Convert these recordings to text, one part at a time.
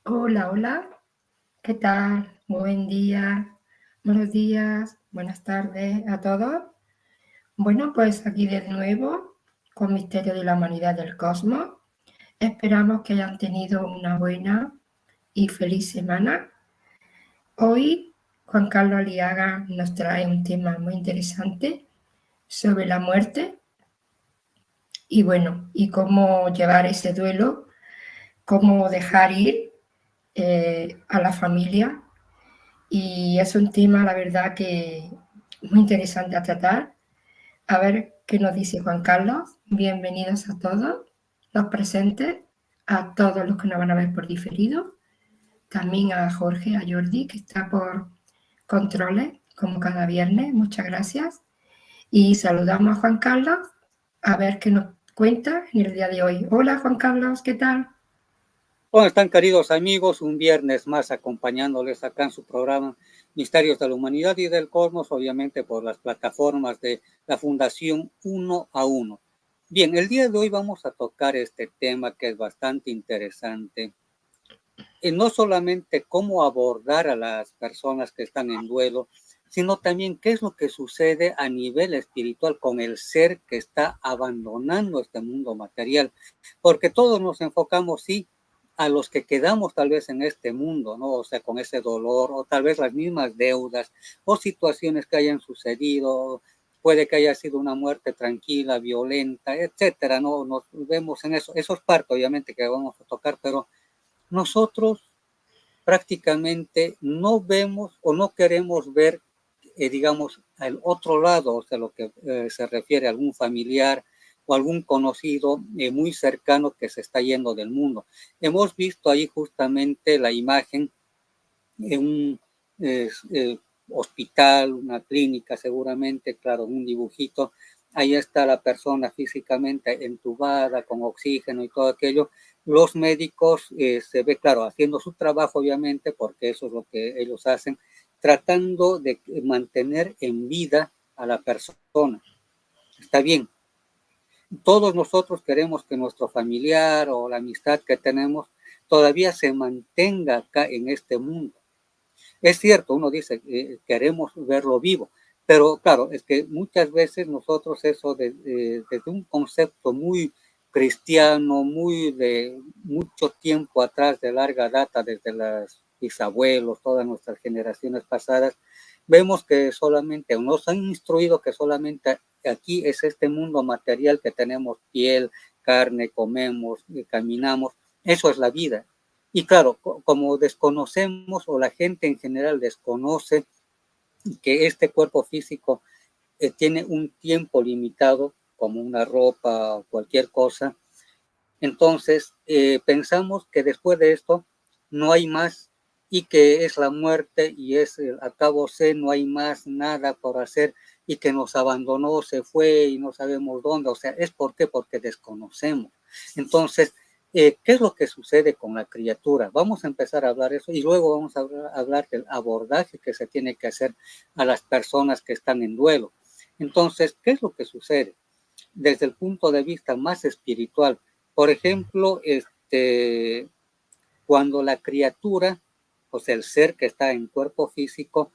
Hola, hola, ¿qué tal? Buen día, buenos días, buenas tardes a todos. Bueno, pues aquí de nuevo con Misterio de la Humanidad del Cosmos. Esperamos que hayan tenido una buena y feliz semana. Hoy Juan Carlos Aliaga nos trae un tema muy interesante sobre la muerte y bueno, y cómo llevar ese duelo, cómo dejar ir a la familia. Y es un tema, la verdad, que muy interesante a tratar. A ver qué nos dice Juan Carlos. Bienvenidos a todos los presentes, a todos los que nos van a ver por diferido, también a Jorge, a Jordi, que está por controles, como cada viernes. Muchas gracias. Y saludamos a Juan Carlos, a ver qué nos cuenta en el día de hoy. Hola, Juan Carlos, ¿qué tal? ¿Cómo están, queridos amigos? Un viernes más acompañándoles acá en su programa Misterios de la Humanidad y del Cosmos, obviamente por las plataformas de la Fundación Uno a Uno. Bien, el día de hoy vamos a tocar este tema que es bastante interesante. No solamente cómo abordar a las personas que están en duelo, sino también qué es lo que sucede a nivel espiritual con el ser que está abandonando este mundo material. Porque todos nos enfocamos, sí, a los que quedamos tal vez en este mundo, ¿no? O sea, con ese dolor, o tal vez las mismas deudas, o situaciones que hayan sucedido, puede que haya sido una muerte tranquila, violenta, etcétera, ¿no? Nos vemos en eso. Eso es parte, obviamente, que vamos a tocar, pero nosotros prácticamente no vemos o no queremos ver, digamos, al otro lado, o sea, lo que se refiere a algún familiar o algún conocido muy cercano que se está yendo del mundo. Hemos visto ahí justamente la imagen de un hospital, una clínica seguramente, claro, un dibujito. Ahí está la persona físicamente entubada, con oxígeno y todo aquello. Los médicos se ve, claro, haciendo su trabajo, obviamente, porque eso es lo que ellos hacen, tratando de mantener en vida a la persona. Está bien. Todos nosotros queremos que nuestro familiar o la amistad que tenemos todavía se mantenga acá en este mundo. Es cierto, uno dice, queremos verlo vivo, pero claro, es que muchas veces nosotros eso desde un concepto muy cristiano, muy de mucho tiempo atrás, de larga data, desde los bisabuelos, todas nuestras generaciones pasadas, vemos que solamente, nos han instruido que solamente aquí es este mundo material que tenemos piel, carne, comemos, caminamos, eso es la vida. Y claro, como desconocemos o la gente en general desconoce que este cuerpo físico tiene un tiempo limitado, como una ropa o cualquier cosa, entonces pensamos que después de esto no hay más y que es la muerte y es al cabo se no hay más nada por hacer y que nos abandonó, se fue y no sabemos dónde. O sea, ¿es por qué? Porque desconocemos. Entonces, ¿qué es lo que sucede con la criatura? Vamos a empezar a hablar de eso y luego vamos a hablar del abordaje que se tiene que hacer a las personas que están en duelo. Entonces, ¿qué es lo que sucede? Desde el punto de vista más espiritual, por ejemplo, cuando la criatura, o sea, el ser que está en cuerpo físico,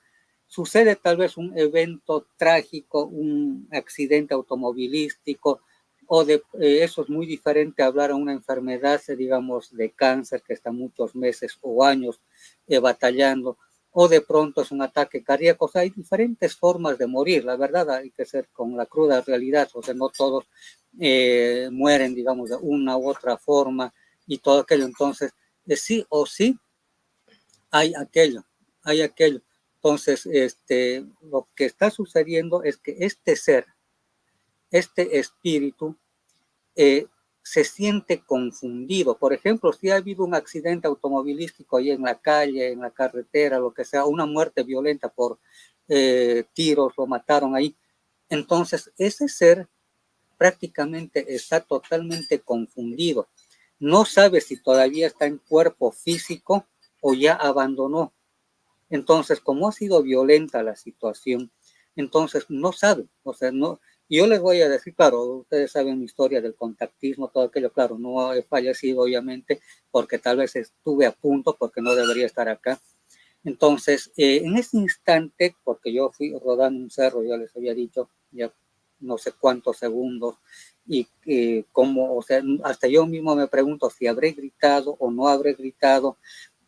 sucede tal vez un evento trágico, un accidente automovilístico, o de eso es muy diferente a hablar a una enfermedad, digamos, de cáncer que está muchos meses o años batallando, o de pronto es un ataque cardíaco. O sea, hay diferentes formas de morir, la verdad, hay que ser con la cruda realidad, o sea, no todos mueren, digamos, de una u otra forma y todo aquello. Entonces, sí o sí hay aquello, hay aquello. Entonces, lo que está sucediendo es que este ser, este espíritu, se siente confundido. Por ejemplo, si ha habido un accidente automovilístico ahí en la calle, en la carretera, lo que sea, una muerte violenta por tiros, lo mataron ahí. Entonces, ese ser prácticamente está totalmente confundido. No sabe si todavía está en cuerpo físico o ya abandonó. Entonces, como ha sido violenta la situación, entonces no sabe, o sea, no, Y yo les voy a decir, claro, ustedes saben mi historia del contactismo, todo aquello, claro, no he fallecido obviamente porque tal vez estuve a punto, porque no debería estar acá. Entonces, en ese instante, porque yo fui rodando un cerro, ya les había dicho, ya no sé cuántos segundos, y como, o sea, hasta yo mismo me pregunto si habré gritado o no habré gritado,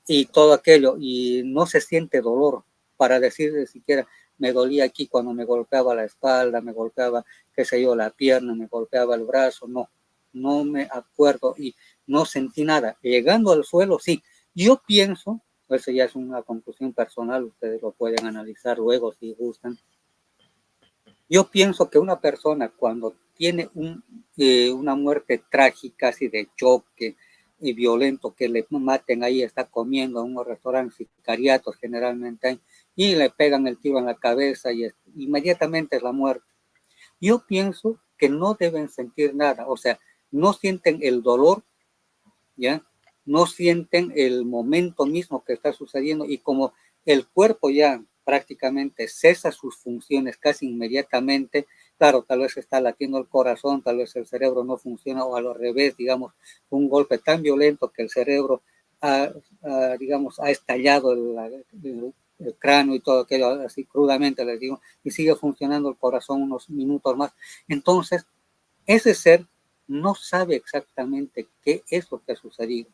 y todo aquello, y no se siente dolor para decir siquiera, me dolía aquí cuando me golpeaba la espalda, me golpeaba, qué sé yo, la pierna, me golpeaba el brazo, no, no me acuerdo y no sentí nada. Llegando al suelo, sí. Yo pienso, eso ya es una conclusión personal, ustedes lo pueden analizar luego si gustan. Yo pienso que una persona cuando tiene una muerte trágica, así de choque y violento, que le maten ahí, está comiendo en unos restaurantes sicariatos generalmente hay, y le pegan el tiro en la cabeza y inmediatamente es la muerte. Yo pienso que no deben sentir nada, o sea, no sienten el dolor, ¿ya? No sienten el momento mismo que está sucediendo y como el cuerpo ya prácticamente cesa sus funciones casi inmediatamente, claro, tal vez está latiendo el corazón, tal vez el cerebro no funciona o al revés, digamos, un golpe tan violento que el cerebro digamos, ha estallado el cráneo y todo aquello, así crudamente les digo, y sigue funcionando el corazón unos minutos más. Entonces, ese ser no sabe exactamente qué es lo que ha sucedido.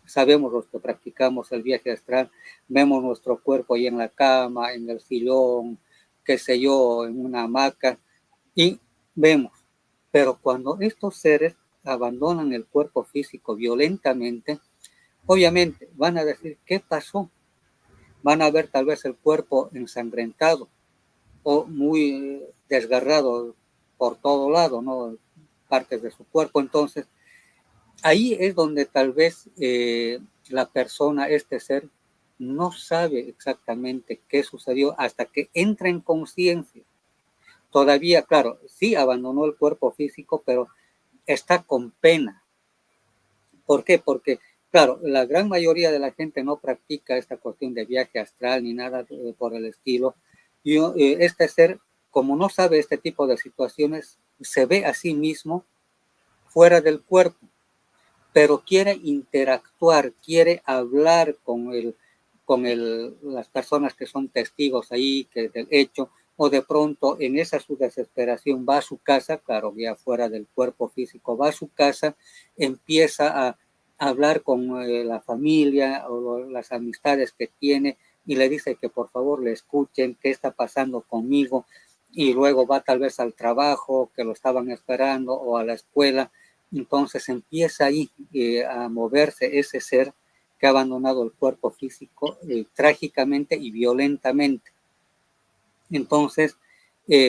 Sabemos los que practicamos el viaje astral, vemos nuestro cuerpo ahí en la cama, en el sillón, qué sé yo, en una hamaca, y vemos. Pero cuando estos seres abandonan el cuerpo físico violentamente, obviamente van a decir, ¿qué pasó? Van a ver tal vez el cuerpo ensangrentado o muy desgarrado por todo lado, ¿no? Partes de su cuerpo. Entonces, ahí es donde tal vez la persona, este ser, no sabe exactamente qué sucedió hasta que entra en conciencia. Todavía, claro, sí abandonó el cuerpo físico, pero está con pena. ¿Por qué? Porque, claro, la gran mayoría de la gente no practica esta cuestión de viaje astral ni nada por el estilo. Y este ser, como no sabe este tipo de situaciones, se ve a sí mismo fuera del cuerpo, pero quiere interactuar, quiere hablar las personas que son testigos ahí que del hecho, o de pronto en esa su desesperación va a su casa, claro, ya fuera del cuerpo físico, va a su casa, empieza a hablar con la familia o las amistades que tiene y le dice que por favor le escuchen qué está pasando conmigo y luego va tal vez al trabajo que lo estaban esperando o a la escuela. Entonces empieza ahí a moverse ese ser que ha abandonado el cuerpo físico trágicamente y violentamente. Entonces,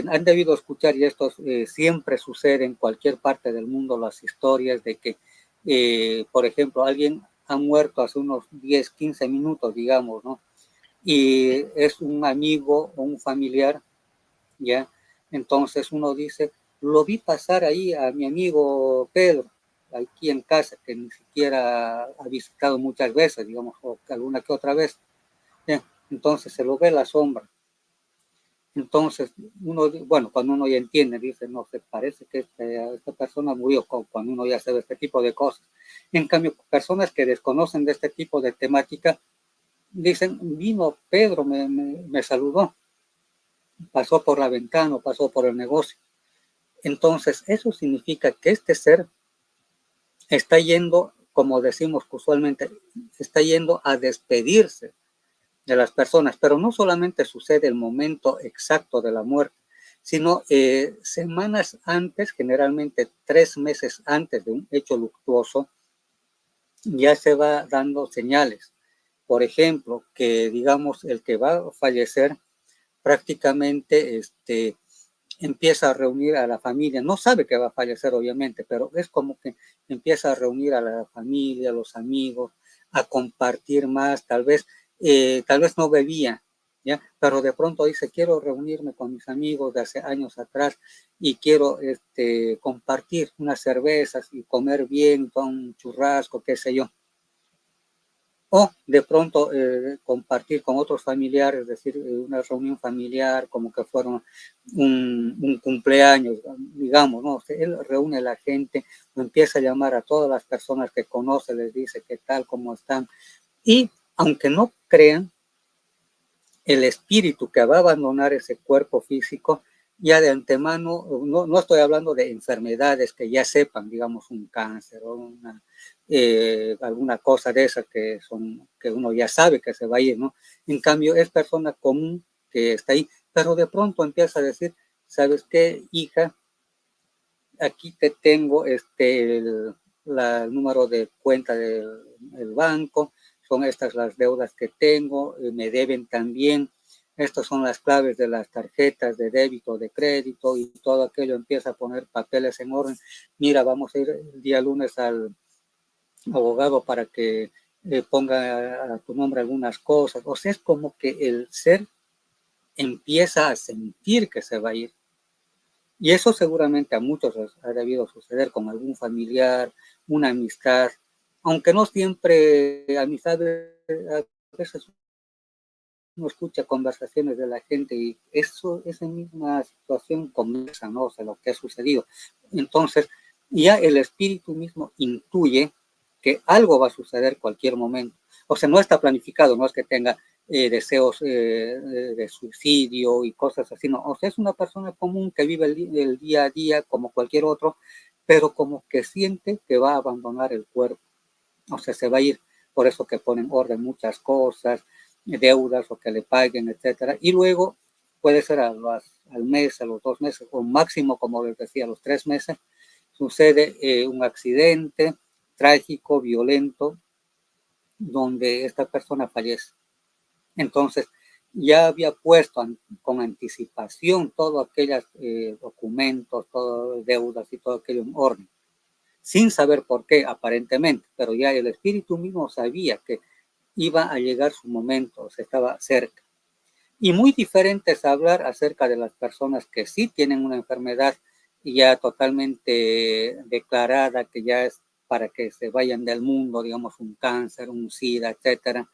han debido escuchar, y esto siempre sucede en cualquier parte del mundo, las historias de que, por ejemplo, alguien ha muerto hace unos 10, 15 minutos, digamos, ¿no? Y es un amigo o un familiar, ¿ya? Entonces uno dice, lo vi pasar ahí a mi amigo Pedro, aquí en casa, que ni siquiera ha visitado muchas veces, digamos, o alguna que otra vez. ¿Ya? Entonces se lo ve la sombra. Entonces, uno, bueno, cuando uno ya entiende, dice, no, se parece que esta persona murió cuando uno ya sabe este tipo de cosas. En cambio, personas que desconocen de este tipo de temática, dicen, vino Pedro, me saludó, pasó por la ventana, pasó por el negocio. Entonces, eso significa que este ser está yendo, como decimos usualmente, está yendo a despedirse de las personas, pero no solamente sucede el momento exacto de la muerte, sino semanas antes, generalmente 3 meses antes de un hecho luctuoso, ya se va dando señales. Por ejemplo, que digamos el que va a fallecer prácticamente empieza a reunir a la familia, no sabe que va a fallecer obviamente, pero es como que empieza a reunir a la familia, a los amigos, a compartir más, tal vez no bebía, ¿ya? Pero de pronto dice, quiero reunirme con mis amigos de hace años atrás y quiero compartir unas cervezas y comer bien con un churrasco, qué sé yo. o de pronto compartir con otros familiares, es decir, una reunión familiar, como que fueron un cumpleaños, digamos, ¿no? Él reúne a la gente, empieza a llamar a todas las personas que conoce, les dice qué tal, cómo están, y aunque no crean, el espíritu que va a abandonar ese cuerpo físico, ya de antemano, no estoy hablando de enfermedades que ya sepan, digamos, un cáncer o alguna cosa de esas que uno ya sabe que se va a ir, ¿no? En cambio, es persona común que está ahí, pero de pronto empieza a decir, ¿sabes qué, hija? Aquí te tengo el número de cuenta del banco, son estas las deudas que tengo, me deben también, estas son las claves de las tarjetas de débito, de crédito y todo aquello, empieza a poner papeles en orden. Mira, vamos a ir el día lunes al abogado para que ponga a tu nombre algunas cosas. O sea, es como que el ser empieza a sentir que se va a ir. Y eso seguramente a muchos ha debido suceder con algún familiar, una amistad, aunque no siempre amistades, a veces uno escucha conversaciones de la gente y esa misma situación conversa, ¿no? O sea, lo que ha sucedido. Entonces, ya el espíritu mismo intuye que algo va a suceder cualquier momento. O sea, no está planificado, no es que tenga deseos de suicidio y cosas así, no. O sea, es una persona común que vive el día a día como cualquier otro, pero como que siente que va a abandonar el cuerpo. O sea, se va a ir. Por eso que ponen orden muchas cosas, deudas o que le paguen, etcétera. Y luego puede ser al mes, a los 2 meses, o máximo, como les decía, a los 3 meses, sucede un accidente trágico, violento, donde esta persona fallece. Entonces, ya había puesto con anticipación todos aquellos documentos, todas deudas y todo aquello en orden, sin saber por qué aparentemente, pero ya el espíritu mismo sabía que iba a llegar su momento, o sea, estaba cerca. Y muy diferente es hablar acerca de las personas que sí tienen una enfermedad ya totalmente declarada, que ya es para que se vayan del mundo, digamos, un cáncer, un SIDA, etcétera.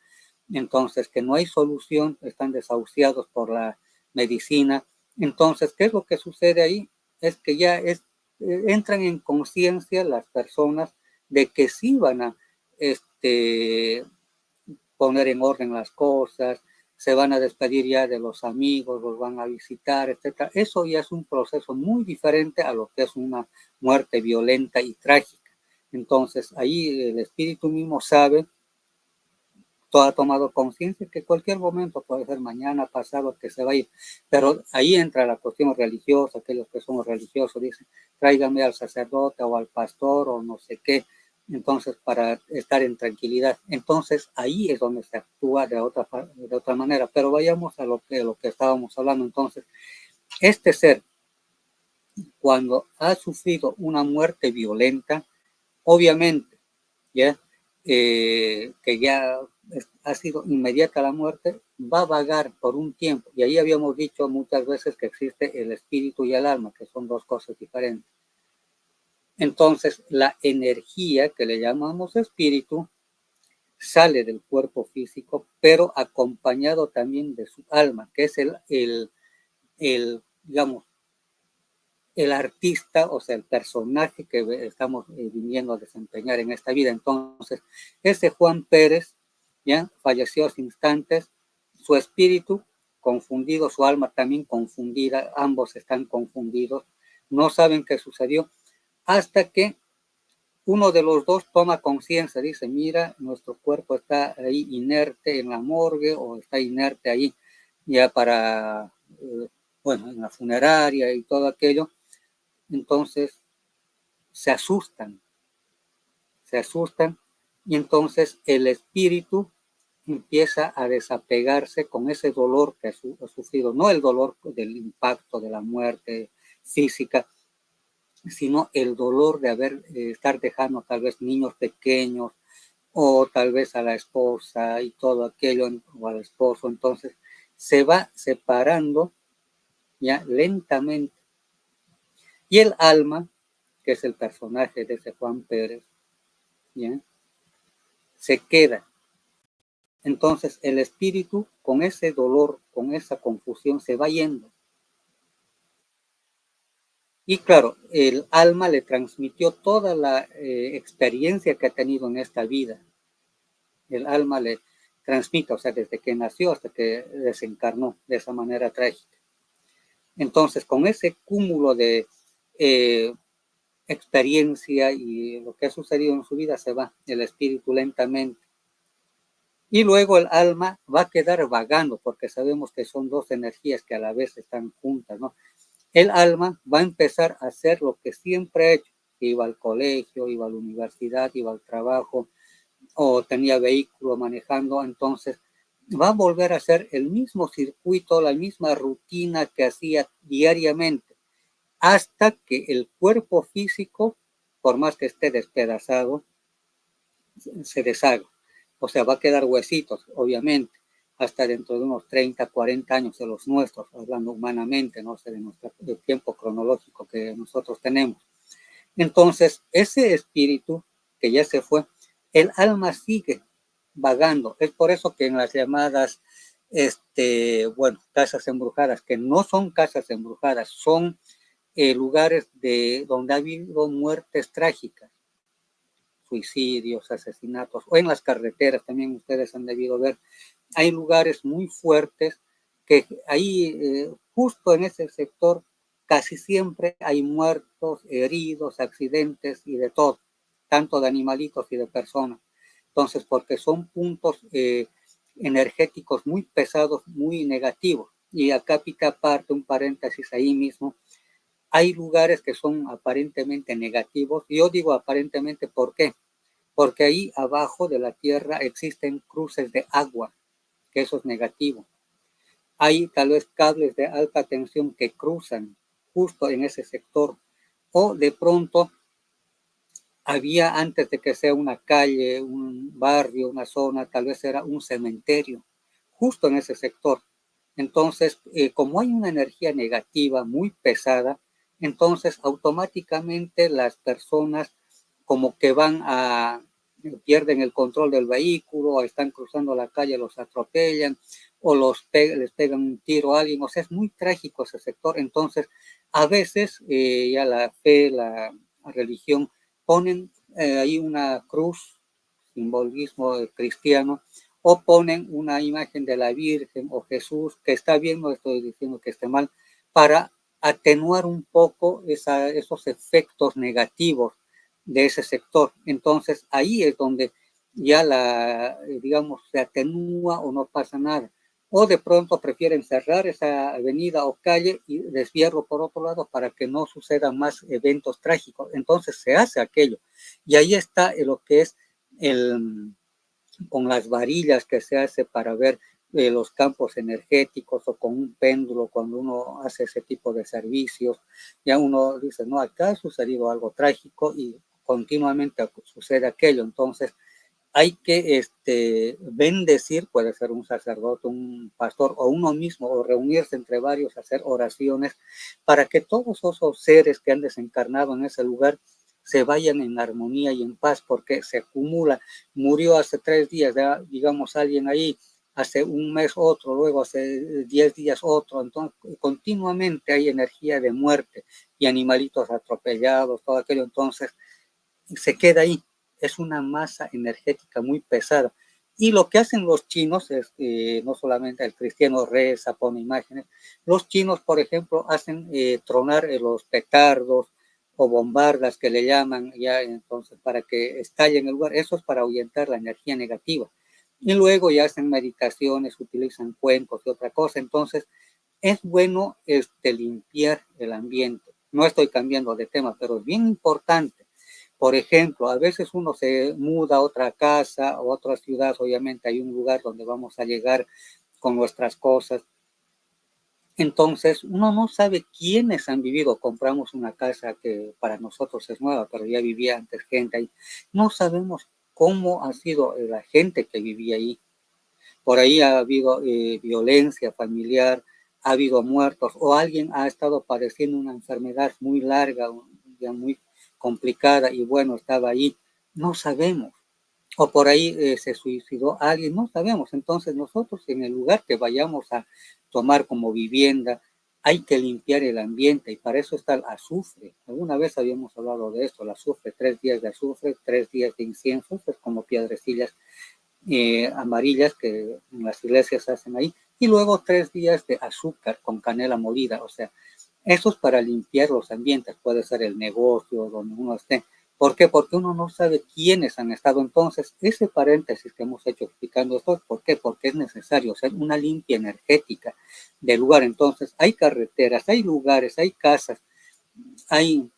Entonces, que no hay solución, están desahuciados por la medicina. Entonces, ¿qué es lo que sucede ahí? Es que ya entran en conciencia las personas de que sí van a poner en orden las cosas, se van a despedir ya de los amigos, los van a visitar, etc. Eso ya es un proceso muy diferente a lo que es una muerte violenta y trágica. Entonces, ahí el espíritu mismo sabe, ha tomado conciencia que cualquier momento, puede ser mañana, pasado, que se va a ir. Pero ahí entra la cuestión religiosa, aquellos que somos religiosos dicen, tráigame al sacerdote o al pastor o no sé qué, entonces para estar en tranquilidad. Entonces ahí es donde se actúa de otra manera. Pero vayamos a lo que estábamos hablando. Entonces, este ser, cuando ha sufrido una muerte violenta, obviamente, ¿ya? Que ya ha sido inmediata la muerte, va a vagar por un tiempo. Y ahí habíamos dicho muchas veces que existe el espíritu y el alma, que son dos cosas diferentes. Entonces, la energía que le llamamos espíritu sale del cuerpo físico, pero acompañado también de su alma, que es digamos, el artista, o sea, el personaje que estamos viniendo a desempeñar en esta vida. Entonces, ese Juan Pérez, ya falleció hace instantes, su espíritu confundido, su alma también confundida, ambos están confundidos, no saben qué sucedió, hasta que uno de los dos toma conciencia, dice, mira, nuestro cuerpo está ahí inerte en la morgue o está inerte ahí ya para, bueno, en la funeraria y todo aquello. Entonces se asustan y entonces el espíritu empieza a desapegarse con ese dolor que ha sufrido, no el dolor del impacto de la muerte física, sino el dolor de estar dejando tal vez niños pequeños o tal vez a la esposa y todo aquello, o al esposo. Entonces se va separando ya lentamente. Y el alma, que es el personaje de ese Juan Pérez, ¿ya? Se queda Entonces el espíritu con ese dolor, con esa confusión se va yendo. Y claro, el alma le transmitió toda la experiencia que ha tenido en esta vida. El alma le transmite, o sea, desde que nació hasta que desencarnó de esa manera trágica. Entonces, con ese cúmulo de experiencia y lo que ha sucedido en su vida, se va el espíritu lentamente. Y luego el alma va a quedar vagando, porque sabemos que son dos energías que a la vez están juntas, ¿no? El alma va a empezar a hacer lo que siempre ha hecho. Iba al colegio, iba a la universidad, iba al trabajo, o tenía vehículo manejando, entonces va a volver a hacer el mismo circuito, la misma rutina que hacía diariamente, hasta que el cuerpo físico, por más que esté despedazado, se deshaga. O sea, va a quedar huesitos, obviamente, hasta dentro de unos 30, 40 años de los nuestros, hablando humanamente, no sé, de nuestro tiempo cronológico que nosotros tenemos. Entonces, ese espíritu que ya se fue, el alma sigue vagando. Es por eso que en las llamadas, bueno, casas embrujadas, que no son casas embrujadas, son lugares donde ha habido muertes trágicas, suicidios, asesinatos, o en las carreteras también ustedes han debido ver. Hay lugares muy fuertes que ahí, justo en ese sector, casi siempre hay muertos, heridos, accidentes y de todo, tanto de animalitos y de personas. Entonces, porque son puntos energéticos muy pesados, muy negativos. Y acá pica aparte un paréntesis ahí mismo. Hay lugares que son aparentemente negativos. Yo digo aparentemente, ¿por qué? Porque ahí abajo de la tierra existen cruces de agua, que eso es negativo. Hay tal vez cables de alta tensión que cruzan justo en ese sector, o de pronto había, antes de que sea una calle, un barrio, una zona, tal vez era un cementerio, justo en ese sector. Entonces, como hay una energía negativa muy pesada, entonces automáticamente las personas como que pierden el control del vehículo, están cruzando la calle, los atropellan o les pegan un tiro a alguien. O sea, es muy trágico ese sector. Entonces, a veces ya la fe, la religión, ponen ahí una cruz, simbolismo cristiano, o ponen una imagen de la Virgen o Jesús, que está bien, no estoy diciendo que esté mal, para atenuar un poco esos efectos negativos de ese sector. Entonces ahí es donde ya digamos, se atenúa o no pasa nada. O de pronto prefieren cerrar esa avenida o calle y desviarlo por otro lado para que no sucedan más eventos trágicos. Entonces se hace aquello. Y ahí está lo que es con las varillas que se hace para ver los campos energéticos, o con un péndulo cuando uno hace ese tipo de servicios. Ya uno dice, no, acá ha sucedido algo trágico y continuamente sucede aquello. Entonces hay que bendecir, puede ser un sacerdote, un pastor o uno mismo, o reunirse entre varios, hacer oraciones para que todos esos seres que han desencarnado en ese lugar se vayan en armonía y en paz, porque se acumula. Murió hace 3 días, digamos, alguien ahí, hace un mes otro, luego hace 10 días otro. Entonces continuamente hay energía de muerte y animalitos atropellados, todo aquello. Entonces se queda ahí. Es una masa energética muy pesada. Y lo que hacen los chinos es, no solamente el cristiano reza, pone imágenes, los chinos, por ejemplo, hacen tronar los petardos o bombardas que le llaman, ya entonces, para que estalle en el lugar. Eso es para ahuyentar la energía negativa. Y luego ya hacen meditaciones, utilizan cuencos y otra cosa. Entonces, es bueno limpiar el ambiente. No estoy cambiando de tema, pero es bien importante. Por ejemplo, a veces uno se muda a otra casa, a otra ciudad, obviamente hay un lugar donde vamos a llegar con nuestras cosas. Entonces, uno no sabe quiénes han vivido. Compramos una casa que para nosotros es nueva, pero ya vivía antes gente ahí. No sabemos cómo ha sido la gente que vivía ahí. Por ahí ha habido violencia familiar, ha habido muertos, o alguien ha estado padeciendo una enfermedad muy larga, ya muy complicada, y bueno, estaba ahí. No sabemos. o por ahí se suicidó alguien, no sabemos. Entonces nosotros en el lugar que vayamos a tomar como vivienda, hay que limpiar el ambiente y para eso está el azufre. Alguna vez habíamos hablado de esto, el azufre, 3 días de azufre, 3 días de incienso, es como piedrecillas amarillas que en las iglesias hacen ahí, y luego 3 días de azúcar con canela molida, o sea, eso es para limpiar los ambientes, puede ser el negocio donde uno esté. ¿Por qué? Porque uno no sabe quiénes han estado. Entonces, ese paréntesis que hemos hecho explicando esto, ¿por qué? Porque es necesario hacer una limpia energética del lugar. Entonces, hay carreteras, hay lugares, hay casas, hay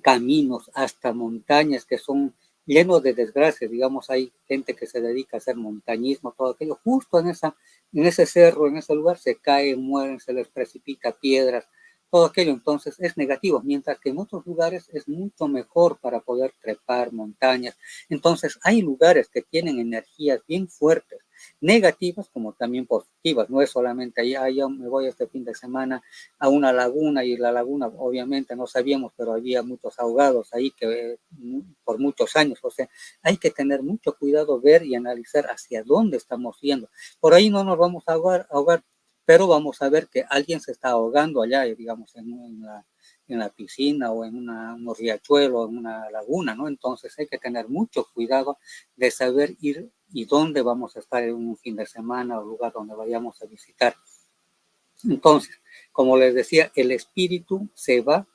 caminos, hasta montañas que son llenos de desgracias. Digamos, hay gente que se dedica a hacer montañismo, todo aquello. Justo en ese cerro, en ese lugar, se caen, mueren, se les precipita piedras, todo aquello. Entonces es negativo, mientras que en otros lugares es mucho mejor para poder trepar montañas. Entonces hay lugares que tienen energías bien fuertes, negativas como también positivas. No es solamente ahí, yo me voy este fin de semana a una laguna y la laguna obviamente no sabíamos, pero había muchos ahogados ahí que por muchos años, o sea, hay que tener mucho cuidado, ver y analizar hacia dónde estamos yendo. Por ahí no nos vamos a ahogar, pero vamos a ver que alguien se está ahogando allá, digamos, en la piscina o en un riachuelo, en una laguna, ¿no? Entonces hay que tener mucho cuidado de saber ir y dónde vamos a estar en un fin de semana o lugar donde vayamos a visitar. Entonces, como les decía, el espíritu se va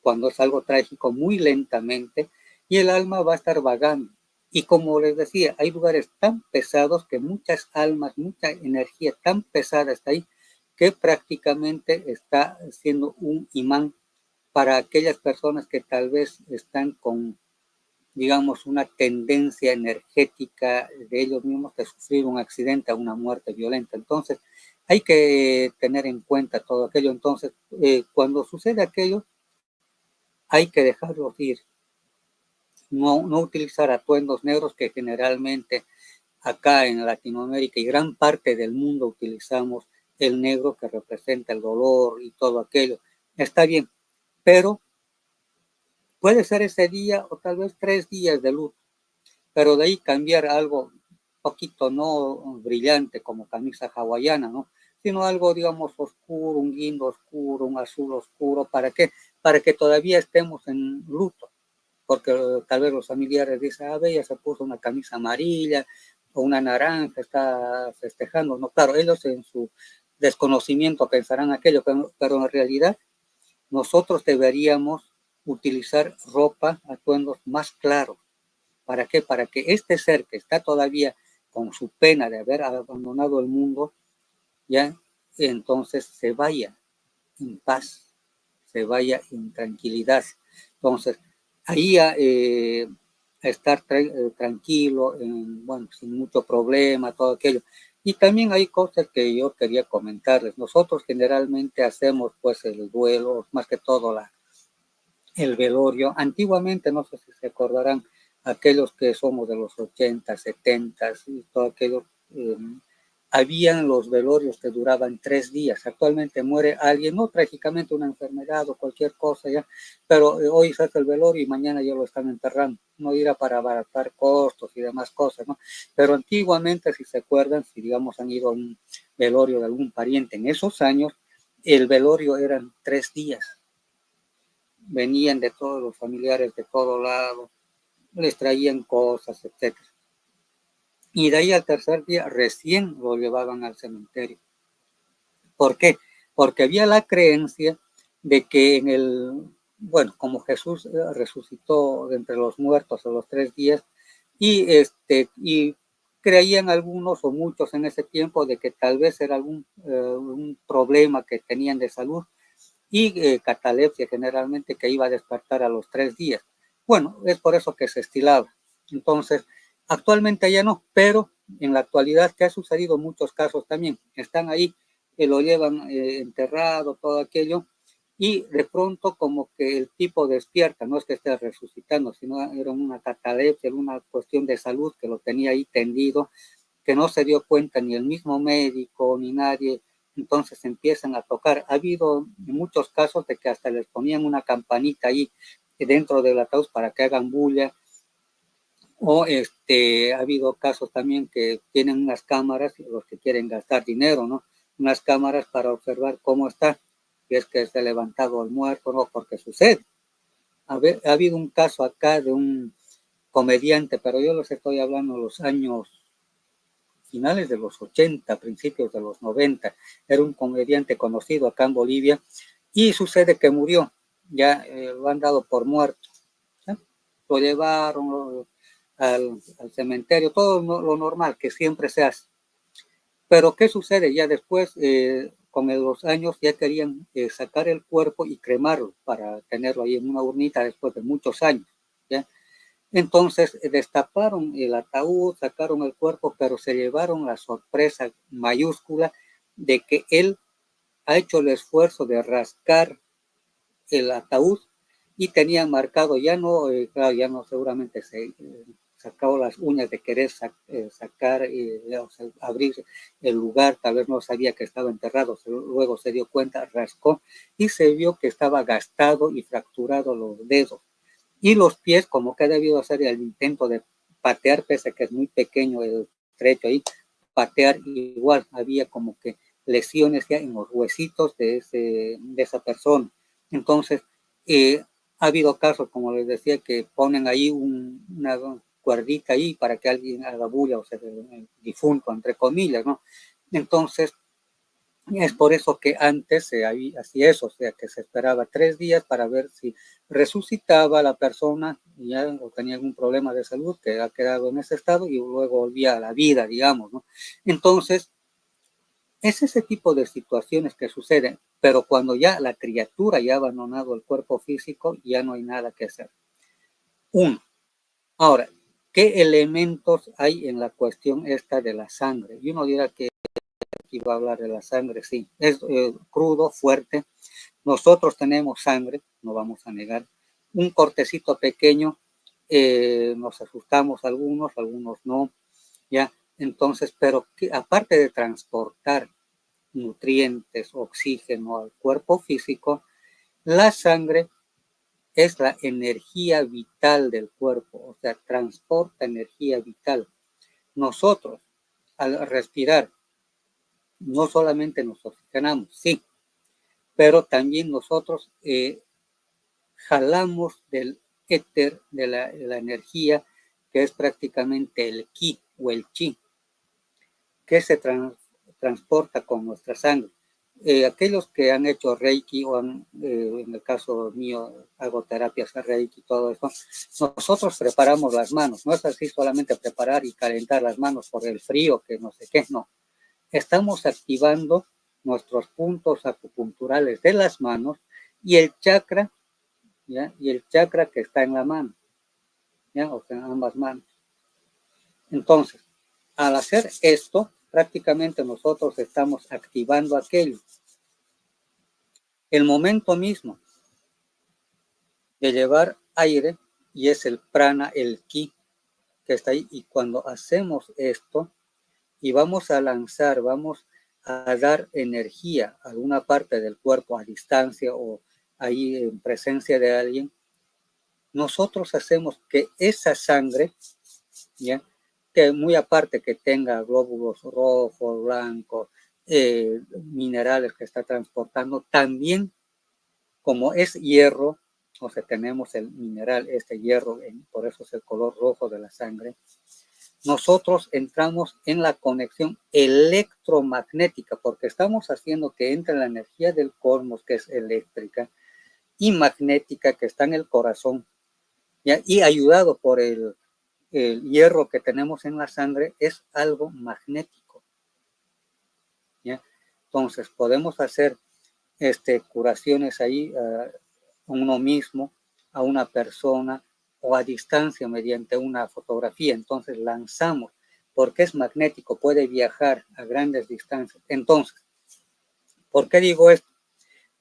cuando es algo trágico muy lentamente y el alma va a estar vagando. Y como les decía, hay lugares tan pesados que muchas almas, mucha energía tan pesada está ahí que prácticamente está siendo un imán para aquellas personas que tal vez están con, digamos, una tendencia energética de ellos mismos de sufrir un accidente, una muerte violenta. Entonces, hay que tener en cuenta todo aquello. Entonces, cuando sucede aquello, hay que dejarlos ir. No utilizar atuendos negros que generalmente acá en Latinoamérica y gran parte del mundo utilizamos el negro que representa el dolor y todo aquello. Está bien, pero puede ser ese día o tal vez 3 días de luto, pero de ahí cambiar algo poquito no brillante como camisa hawaiana, ¿no? Sino algo, digamos, oscuro, un guindo oscuro, un azul oscuro. ¿Para qué? Para que todavía estemos en luto, porque tal vez los familiares dicen, ah, ella se puso una camisa amarilla o una naranja, está festejando. No, claro, ellos en su desconocimiento pensarán aquello, pero en realidad nosotros deberíamos utilizar ropa, atuendos más claros. ¿Para qué? Para que este ser que está todavía con su pena de haber abandonado el mundo, ya entonces se vaya en paz, se vaya en tranquilidad. Entonces, ahí a estar tranquilo, bueno, sin mucho problema, todo aquello. Y también hay cosas que yo quería comentarles. Nosotros generalmente hacemos pues el duelo, más que todo el velorio. Antiguamente, no sé si se acordarán, aquellos que somos de los 80, 70 y todo aquello, habían los velorios que duraban 3 días. Actualmente muere alguien, no trágicamente una enfermedad o cualquier cosa ya, pero hoy se hace el velorio y mañana ya lo están enterrando. No irá para abaratar costos y demás cosas, ¿no? Pero antiguamente, si se acuerdan, si digamos han ido a un velorio de algún pariente en esos años, el velorio eran 3 días. Venían de todos los familiares de todo lado, les traían cosas, etcétera. Y de ahí al tercer día recién lo llevaban al cementerio. ¿Por qué? Porque había la creencia de que bueno, como Jesús resucitó de entre los muertos a los 3 días, y creían algunos o muchos en ese tiempo de que tal vez era un problema que tenían de salud y catalepsia generalmente que iba a despertar a los 3 días. Bueno, es por eso que se estilaba. Entonces, actualmente ya no, pero en la actualidad que ha sucedido muchos casos también, están ahí, lo llevan enterrado, todo aquello, y de pronto como que el tipo despierta, no es que esté resucitando, sino era una catalepsia, una cuestión de salud que lo tenía ahí tendido, que no se dio cuenta ni el mismo médico ni nadie, entonces empiezan a tocar. Ha habido muchos casos de que hasta les ponían una campanita ahí dentro del ataúd para que hagan bulla, O ha habido casos también que tienen unas cámaras, los que quieren gastar dinero, ¿no? Unas cámaras para observar cómo está, si es que se ha levantado el muerto, ¿no? Porque sucede. Ha habido un caso acá de un comediante, pero yo les estoy hablando de los años finales de los 80, principios de los 90. Era un comediante conocido acá en Bolivia y sucede que murió. Ya lo han dado por muerto. ¿Sí? Lo llevaron al cementerio, todo lo normal que siempre se hace. Pero ¿qué sucede? Ya después, con los años, ya querían sacar el cuerpo y cremarlo para tenerlo ahí en una urnita después de muchos años. ¿ya? Entonces destaparon el ataúd, sacaron el cuerpo, pero se llevaron la sorpresa mayúscula de que él ha hecho el esfuerzo de rascar el ataúd y tenían marcado, ya no, claro, ya no seguramente se sacado las uñas de querer sacar, o sea, abrir el lugar, tal vez no sabía que estaba enterrado, luego se dio cuenta, rascó y se vio que estaba gastado y fracturado los dedos. Y los pies, como que ha debido hacer el intento de patear, pese a que es muy pequeño el trecho ahí, patear igual, había como que lesiones ya en los huesitos de esa persona. Entonces, ha habido casos, como les decía, que ponen ahí una cuerdita ahí para que alguien haga bulla, o sea, el difunto, entre comillas, ¿no? Entonces, es por eso que antes se hacía eso, o sea, que se esperaba 3 días para ver si resucitaba la persona ya o tenía algún problema de salud que ha quedado en ese estado y luego volvía a la vida, digamos, ¿no? Entonces, es ese tipo de situaciones que suceden, pero cuando ya la criatura ya ha abandonado el cuerpo físico, ya no hay nada que hacer. Uno. Ahora, ¿qué elementos hay en la cuestión esta de la sangre? Y uno dirá que aquí va a hablar de la sangre, sí, es crudo, fuerte. Nosotros tenemos sangre, no vamos a negar, un cortecito pequeño, nos asustamos algunos no, ya, entonces, pero que, aparte de transportar nutrientes, oxígeno al cuerpo físico, la sangre es la energía vital del cuerpo, o sea, transporta energía vital. Nosotros, al respirar, no solamente nos oxigenamos, sí, pero también nosotros jalamos del éter, de la energía, que es prácticamente el ki o el chi, que se transporta con nuestra sangre. Aquellos que han hecho Reiki o en el caso mío, hago terapias de Reiki y todo eso, nosotros preparamos las manos, no es así solamente preparar y calentar las manos por el frío, que no sé qué, no. Estamos activando nuestros puntos acupunturales de las manos y el chakra, ¿ya? Y el chakra que está en la mano, ¿ya? O sea, en ambas manos. Entonces, al hacer esto, prácticamente nosotros estamos activando aquello. El momento mismo de llevar aire, y es el prana, el ki, que está ahí, y cuando hacemos esto, y vamos a lanzar, vamos a dar energía a alguna parte del cuerpo a distancia o ahí en presencia de alguien, nosotros hacemos que esa sangre, ¿ya? Que muy aparte que tenga glóbulos rojos, blancos, minerales que está transportando, también como es hierro, o sea, tenemos el mineral, este hierro, por eso es el color rojo de la sangre, nosotros entramos en la conexión electromagnética, porque estamos haciendo que entre la energía del cosmos, que es eléctrica, y magnética, que está en el corazón, ¿ya? Y ayudado por el hierro que tenemos en la sangre, es algo magnético, ¿ya? Entonces, podemos hacer curaciones ahí a uno mismo, a una persona o a distancia mediante una fotografía. Entonces lanzamos, porque es magnético, puede viajar a grandes distancias. Entonces, ¿por qué digo esto?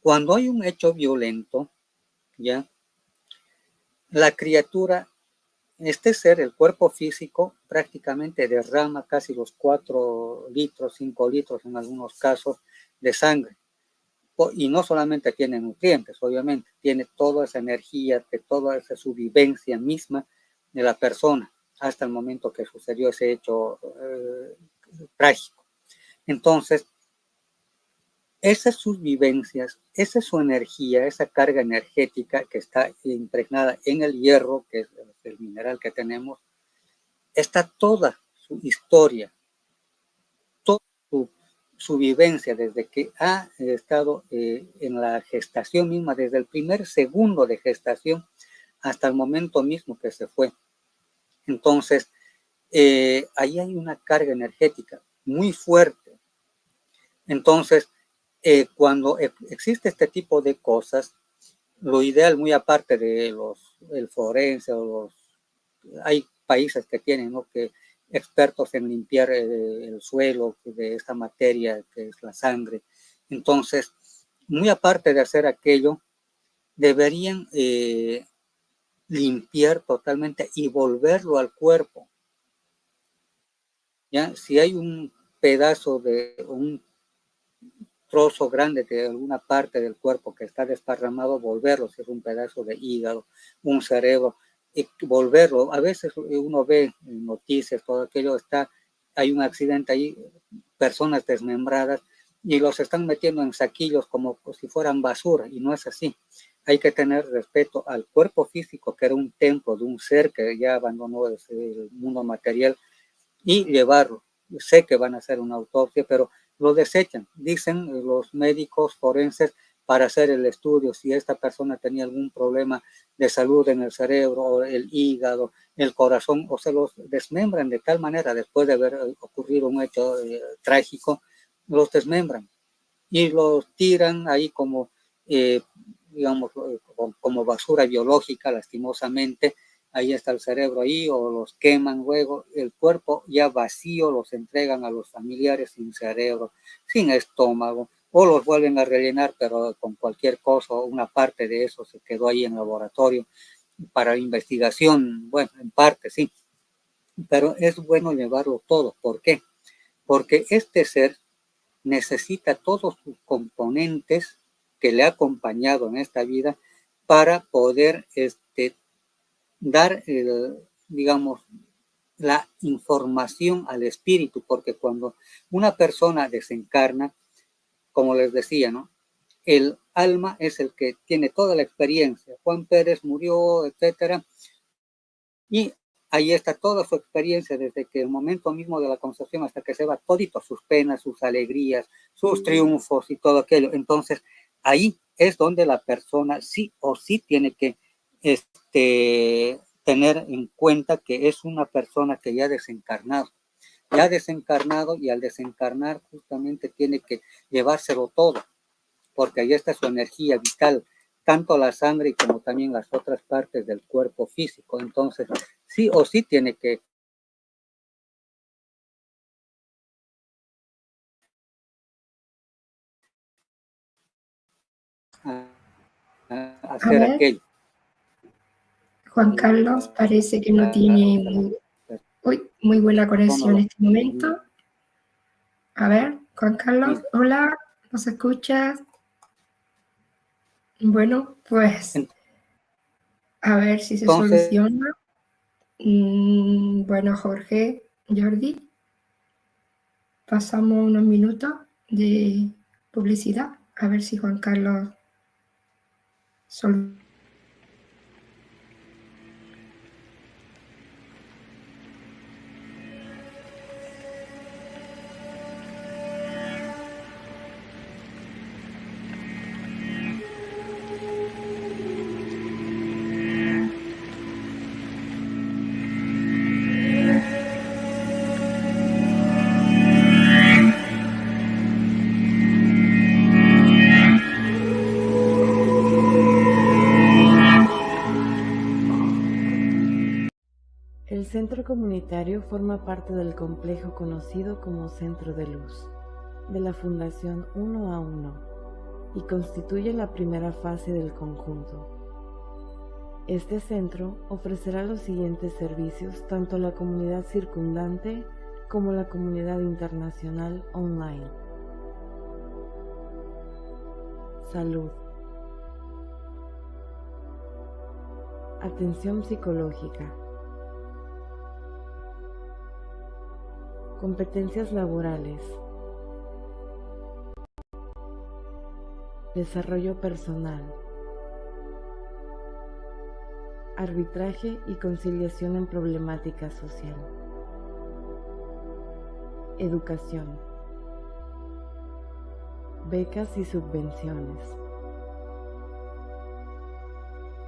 Cuando hay un hecho violento, ¿ya? La criatura, este ser, el cuerpo físico, prácticamente derrama casi los 4 litros, 5 litros en algunos casos de sangre. Y no solamente tiene nutrientes, obviamente, tiene toda esa energía, de toda esa subvivencia misma de la persona. hasta el momento que sucedió ese hecho trágico. Entonces, esas sus vivencias, esa es su energía, esa carga energética que está impregnada en el hierro, que es el mineral que tenemos, está toda su historia, toda su vivencia desde que ha estado en la gestación misma, desde el primer segundo de gestación hasta el momento mismo que se fue. Entonces, ahí hay una carga energética muy fuerte. Entonces, cuando existe este tipo de cosas, lo ideal, muy aparte de el forense o hay países que tienen, ¿no?, que expertos en limpiar el suelo de esta materia que es la sangre. Entonces, muy aparte de hacer aquello, deberían limpiar totalmente y volverlo al cuerpo. ¿Ya? Si hay un pedazo de un trozo grande de alguna parte del cuerpo que está desparramado, volverlo, si es un pedazo de hígado, un cerebro, y volverlo. A veces uno ve en noticias, todo aquello hay un accidente ahí, personas desmembradas, y los están metiendo en saquillos como si fueran basura, y no es así. Hay que tener respeto al cuerpo físico, que era un templo de un ser que ya abandonó el mundo material, y llevarlo. Sé que van a hacer una autopsia, pero lo desechan. Dicen los médicos forenses para hacer el estudio si esta persona tenía algún problema de salud en el cerebro, o el hígado, el corazón, o se los desmembran de tal manera después de haber ocurrido un hecho trágico, los desmembran y los tiran ahí como, digamos, como basura biológica, lastimosamente. Ahí está el cerebro ahí, o los queman luego, el cuerpo ya vacío los entregan a los familiares sin cerebro, sin estómago, o los vuelven a rellenar, pero con cualquier cosa, una parte de eso se quedó ahí en el laboratorio para investigación, bueno, en parte sí, pero es bueno llevarlo todo. ¿Por qué? Porque este ser necesita todos sus componentes que le ha acompañado en esta vida para poder dar, digamos, la información al espíritu, porque cuando una persona desencarna, como les decía, ¿no?, el alma es el que tiene toda la experiencia. Juan Pérez murió, etcétera, y ahí está toda su experiencia desde que el momento mismo de la concepción hasta que se va, todito, sus penas, sus alegrías, sus triunfos y todo aquello. Entonces, ahí es donde la persona sí o sí tiene que tener en cuenta que es una persona que ya ha desencarnado, y al desencarnar justamente tiene que llevárselo todo, porque ahí está su energía vital, tanto la sangre como también las otras partes del cuerpo físico. Entonces, sí o sí tiene que A hacer ver, aquello. Juan Carlos parece que no tiene muy buena conexión en este momento. A ver, Juan Carlos, hola, ¿nos escuchas? Bueno, pues a ver si se Entonces, soluciona. Bueno, Jorge, Jordi, pasamos unos minutos de publicidad, a ver si Juan Carlos soluciona. El centro comunitario forma parte del complejo conocido como Centro de Luz, de la Fundación Uno a Uno, y constituye la primera fase del conjunto. Este centro ofrecerá los siguientes servicios tanto a la comunidad circundante como a la comunidad internacional online. Salud. Atención psicológica. competencias laborales, desarrollo personal, arbitraje y conciliación en problemática social, educación, becas y subvenciones,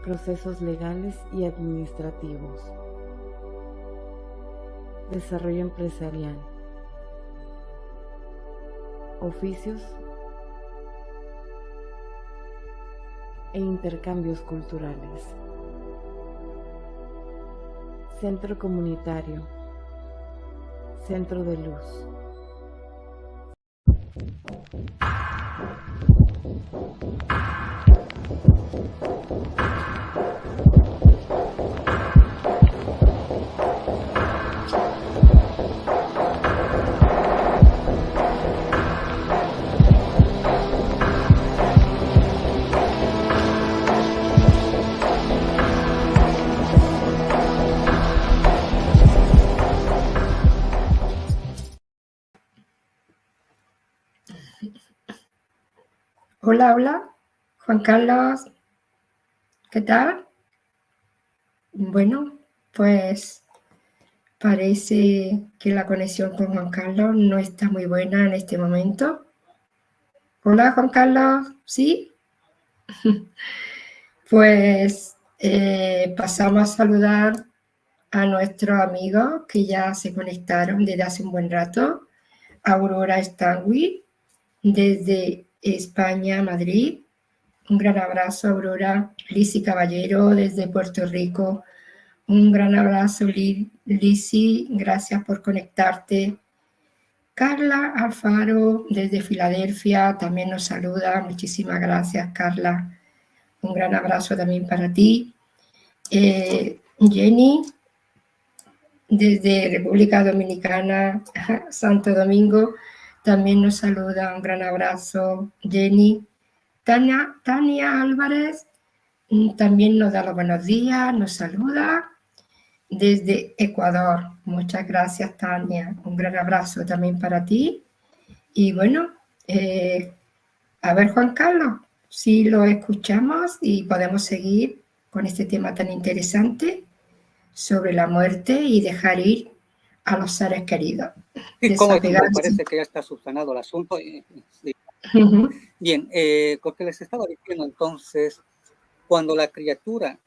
procesos legales y administrativos, desarrollo empresarial, oficios e intercambios culturales, centro comunitario, centro de luz. Hola, hola, Juan Carlos, ¿qué tal? Bueno, pues parece que la conexión con Juan Carlos no está muy buena en este momento. Hola, Juan Carlos, ¿sí? Pues pasamos a saludar a nuestros amigos que ya se conectaron desde hace un buen rato. Aurora Stanwyck, desde España, Madrid. Un gran abrazo, Aurora. Lizzy Caballero, desde Puerto Rico. Un gran abrazo, Lizzy. Gracias por conectarte. Carla Alfaro, desde Filadelfia, también nos saluda. Muchísimas gracias, Carla. Un gran abrazo también para ti. Jenny, desde República Dominicana, Santo Domingo, también nos saluda. Un gran abrazo, Jenny. Tania Álvarez también nos da los buenos días, nos saluda desde Ecuador. Muchas gracias, Tania. Un gran abrazo también para ti. Y bueno, a ver, Juan Carlos, si lo escuchamos y podemos seguir con este tema tan interesante sobre la muerte y dejar ir a los seres queridos. Sí, como me parece que ya está subsanado el asunto. Sí. Bien, lo que les estaba diciendo entonces, cuando la criatura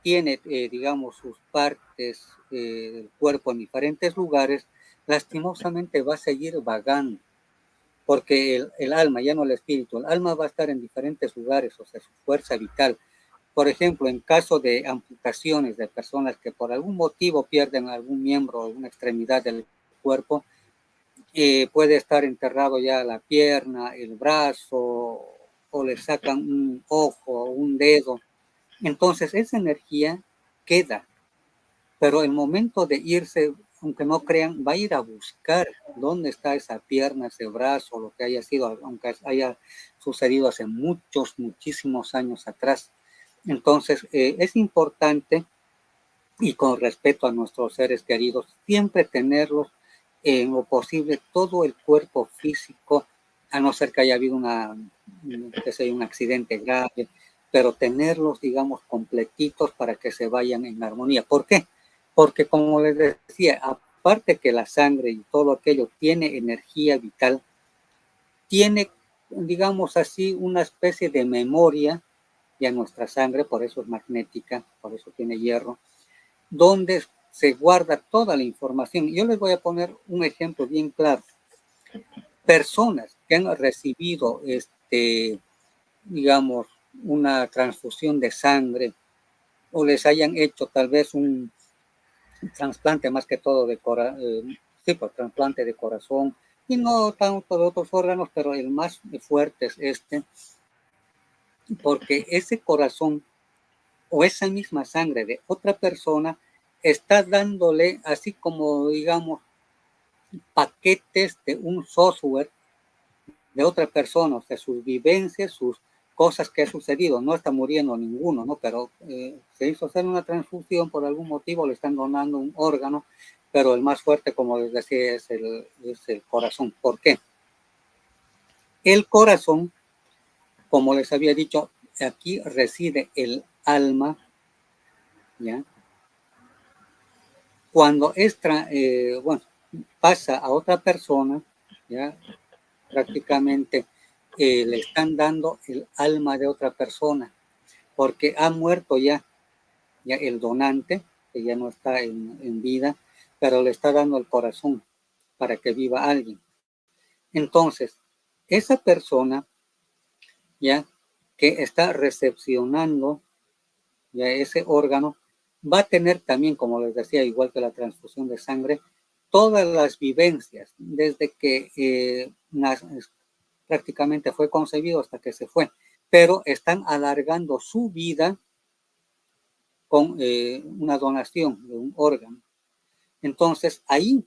tiene, digamos, sus partes del cuerpo en diferentes lugares, lastimosamente va a seguir vagando, porque el alma, ya no el espíritu, el alma va a estar en diferentes lugares, o sea, su fuerza vital. Por ejemplo, en caso de amputaciones de personas que por algún motivo pierden algún miembro, alguna extremidad del cuerpo, puede estar enterrado ya la pierna, el brazo, o le sacan un ojo, un dedo. Entonces esa energía queda, pero el momento de irse, aunque no crean, va a ir a buscar dónde está esa pierna, ese brazo, lo que haya sido, aunque haya sucedido hace muchísimos años atrás. Entonces es importante, y con respeto a nuestros seres queridos, siempre tenerlos en lo posible, todo el cuerpo físico, a no ser que haya habido un accidente grave, pero tenerlos, digamos, completitos para que se vayan en armonía. ¿Por qué? Porque, como les decía, aparte que la sangre y todo aquello tiene energía vital, tiene, digamos así, una especie de memoria, ya nuestra sangre, por eso es magnética, por eso tiene hierro, donde se guarda toda la información. Yo les voy a poner un ejemplo bien claro. Personas que han recibido, digamos, una transfusión de sangre, o les hayan hecho tal vez un trasplante más que todo de trasplante de corazón, y no tanto de otros órganos, pero el más fuerte es este, porque ese corazón o esa misma sangre de otra persona está dándole, así como, digamos, paquetes de un software de otra persona, o sea, sus vivencias, sus cosas que ha sucedido. No está muriendo ninguno, ¿no? Pero se hizo hacer una transfusión por algún motivo, le están donando un órgano, pero el más fuerte, como les decía, es el corazón. ¿Por qué? El corazón, como les había dicho, aquí reside el alma, ¿ya? Cuando pasa a otra persona, ¿ya? Prácticamente le están dando el alma de otra persona, porque ha muerto ya el donante, que ya no está en vida, pero le está dando el corazón para que viva alguien. Entonces, esa persona ya que está recepcionando ya ese órgano va a tener también, como les decía, igual que la transfusión de sangre, todas las vivencias desde que prácticamente fue concebido hasta que se fue, pero están alargando su vida con una donación de un órgano. Entonces ahí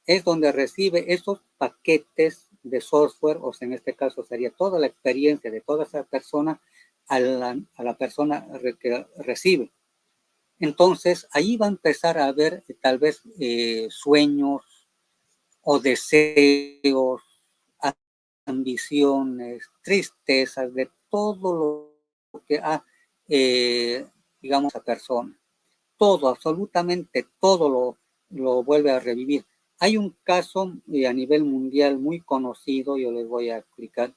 es donde recibe esos paquetes de software, o sea, en este caso sería toda la experiencia de toda esa persona a la persona que recibe. Entonces ahí va a empezar a haber tal vez sueños o deseos, ambiciones, tristezas, de todo lo que ha, digamos, a persona. Todo, absolutamente todo lo vuelve a revivir. Hay un caso a nivel mundial muy conocido, yo les voy a explicar,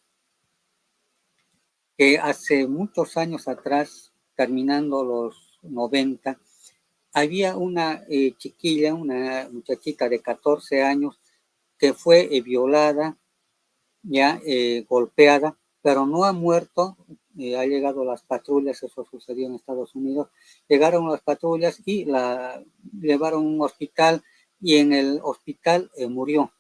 que hace muchos años atrás, terminando los 90, había una chiquilla, una muchachita de 14 años que fue violada, ya golpeada, pero no ha muerto. Ha llegado las patrullas, eso sucedió en Estados Unidos, llegaron las patrullas y la llevaron a un hospital y en el hospital murió.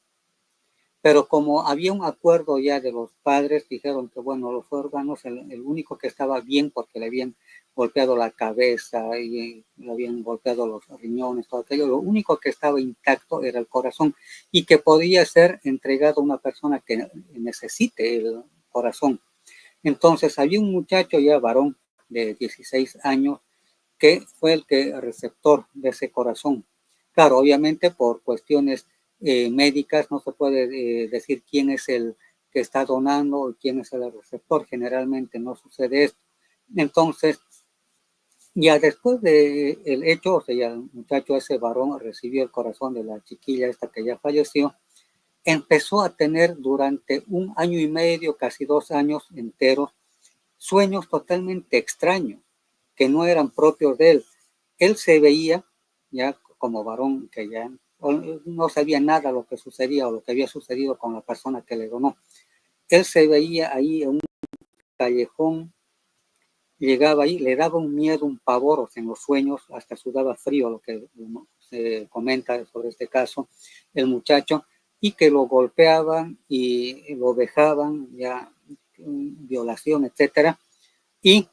Pero como había un acuerdo ya de los padres, dijeron que bueno, los órganos, el único que estaba bien porque le habían golpeado la cabeza y le habían golpeado los riñones, todo aquello, lo único que estaba intacto era el corazón y que podía ser entregado a una persona que necesite el corazón. Entonces había un muchacho ya varón de 16 años que fue el que receptor de ese corazón. Claro, obviamente por cuestiones médicas no se puede decir quién es el que está donando o quién es el receptor. Generalmente no sucede esto. Entonces, ya después del hecho, o sea, ya el muchacho ese varón recibió el corazón de la chiquilla esta que ya falleció, empezó a tener durante 1 año y medio, casi 2 años enteros, sueños totalmente extraños que no eran propios de él. Él se veía ya como varón que ya no sabía nada lo que sucedía o lo que había sucedido con la persona que le donó. Él se veía ahí en un callejón, llegaba ahí, le daba un miedo, un pavor, o sea, en los sueños, hasta sudaba frío, lo que se comenta sobre este caso, el muchacho, y que lo golpeaban y lo vejaban, ya violación, etcétera, y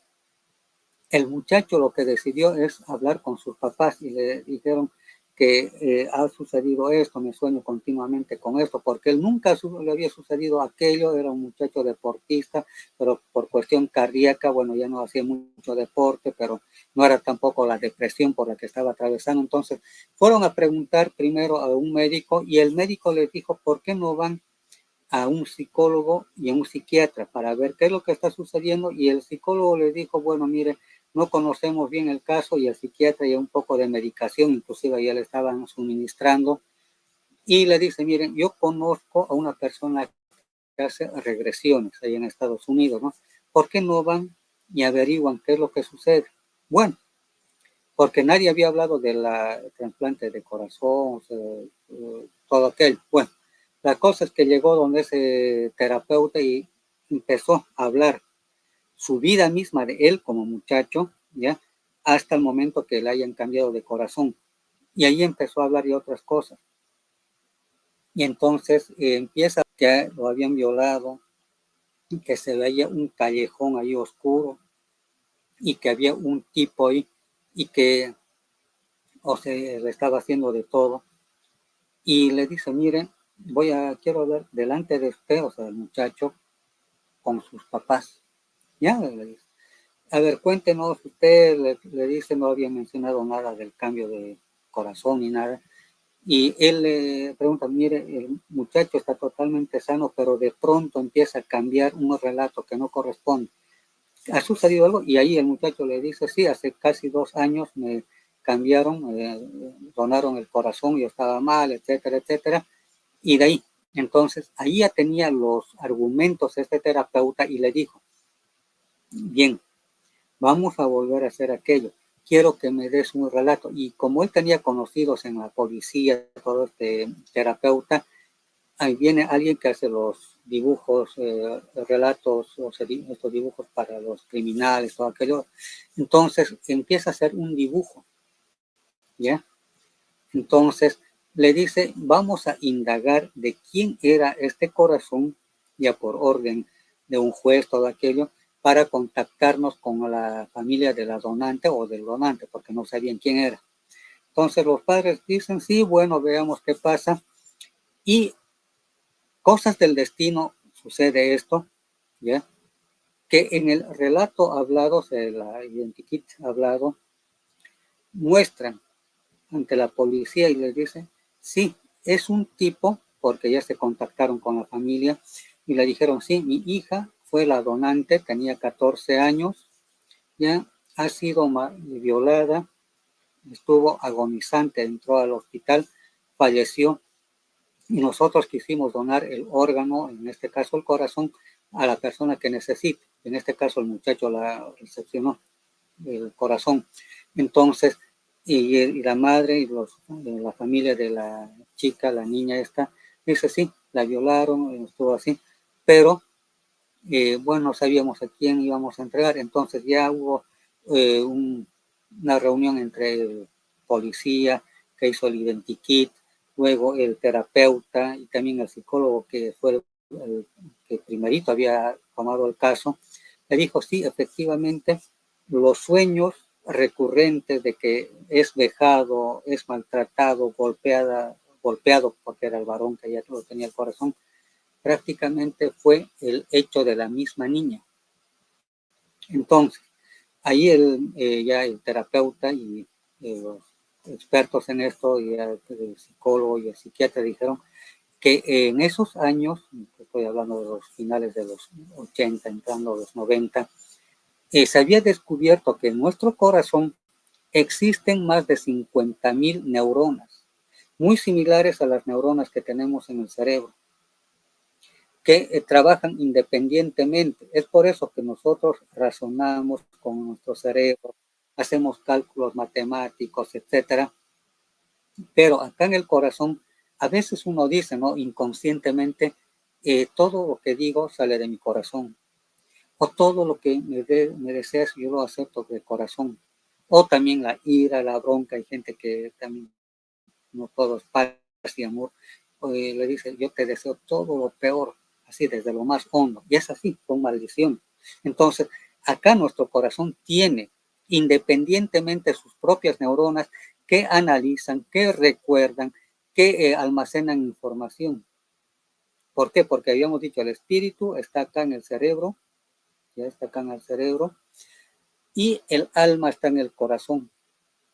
el muchacho lo que decidió es hablar con sus papás y le dijeron que ha sucedido esto, me sueño continuamente con esto, porque él nunca le había sucedido aquello, era un muchacho deportista, pero por cuestión cardíaca, bueno, ya no hacía mucho deporte, pero no era tampoco la depresión por la que estaba atravesando. Entonces fueron a preguntar primero a un médico y el médico les dijo, ¿por qué no van a un psicólogo y a un psiquiatra para ver qué es lo que está sucediendo? Y el psicólogo les dijo, bueno, mire, no conocemos bien el caso, y el psiquiatra ya un poco de medicación, inclusive ya le estaban suministrando, y le dice, miren, yo conozco a una persona que hace regresiones ahí en Estados Unidos, ¿no? ¿Por qué no van y averiguan qué es lo que sucede? Bueno, porque nadie había hablado de la trasplante de corazón, o sea, todo aquello. Bueno, la cosa es que llegó donde ese terapeuta y empezó a hablar su vida misma de él como muchacho, ya, hasta el momento que le hayan cambiado de corazón. Y ahí empezó a hablar de otras cosas. Y entonces empieza que lo habían violado, que se veía un callejón ahí oscuro y que había un tipo ahí y que, o sea, le estaba haciendo de todo. Y le dice, miren, quiero ver delante de usted, o sea, el muchacho, con sus papás. Ya, le dice. A ver, cuéntenos, usted le dice, no había mencionado nada del cambio de corazón ni nada. Y él le pregunta, mire, el muchacho está totalmente sano, pero de pronto empieza a cambiar un relato que no corresponde. ¿Ha sucedido algo? Y ahí el muchacho le dice, sí, hace casi 2 años me cambiaron, donaron el corazón, yo estaba mal, etcétera, etcétera. Y de ahí, entonces, ahí ya tenía los argumentos este terapeuta y le dijo, bien, vamos a volver a hacer aquello. Quiero que me des un relato. Y como él tenía conocidos en la policía, todo este terapeuta, ahí viene alguien que hace los dibujos, relatos, o sea, estos dibujos para los criminales, todo aquello. Entonces empieza a hacer un dibujo, ¿ya? Entonces le dice, vamos a indagar de quién era este corazón, ya por orden de un juez, todo aquello, para contactarnos con la familia de la donante o del donante, porque no sabían quién era. Entonces los padres dicen, sí, bueno, veamos qué pasa. Y cosas del destino sucede esto, ¿ya? Que en el relato hablado, la identikit hablado, muestran ante la policía y les dicen, sí, es un tipo, porque ya se contactaron con la familia y le dijeron, sí, mi hija fue la donante, tenía 14 años, ya ha sido violada, estuvo agonizante, entró al hospital, falleció y nosotros quisimos donar el órgano, en este caso el corazón, a la persona que necesite. En este caso el muchacho la recepcionó, el corazón. Entonces, y la madre y la familia de la chica, la niña esta, dice sí, la violaron, estuvo así, pero bueno, no sabíamos a quién íbamos a entregar, entonces ya hubo una reunión entre el policía que hizo el identikit, luego el terapeuta y también el psicólogo que fue el que primerito había tomado el caso, le dijo sí, efectivamente, los sueños recurrentes de que es vejado, es maltratado, golpeado porque era el varón que ya lo tenía el corazón, prácticamente fue el hecho de la misma niña. Entonces, ahí ya el terapeuta y los expertos en esto, y el psicólogo y el psiquiatra dijeron que en esos años, estoy hablando de los finales de los 80, entrando a los 90, se había descubierto que en nuestro corazón existen más de 50,000 neuronas, muy similares a las neuronas que tenemos en el cerebro, que trabajan independientemente. Es por eso que nosotros razonamos con nuestro cerebro, hacemos cálculos matemáticos, etcétera. Pero acá en el corazón, a veces uno dice, ¿no? Inconscientemente, todo lo que digo sale de mi corazón. O todo lo que me deseas, yo lo acepto de corazón. O también la ira, la bronca. Hay gente que también, no todo es paz y amor. Le dice, yo te deseo todo lo peor, así desde lo más hondo. Y es así, con maldición. Entonces, acá nuestro corazón tiene, independientemente sus propias neuronas, que analizan, que recuerdan, que almacenan información. ¿Por qué? Porque habíamos dicho, el espíritu está acá en el cerebro, ya está acá en el cerebro, y el alma está en el corazón.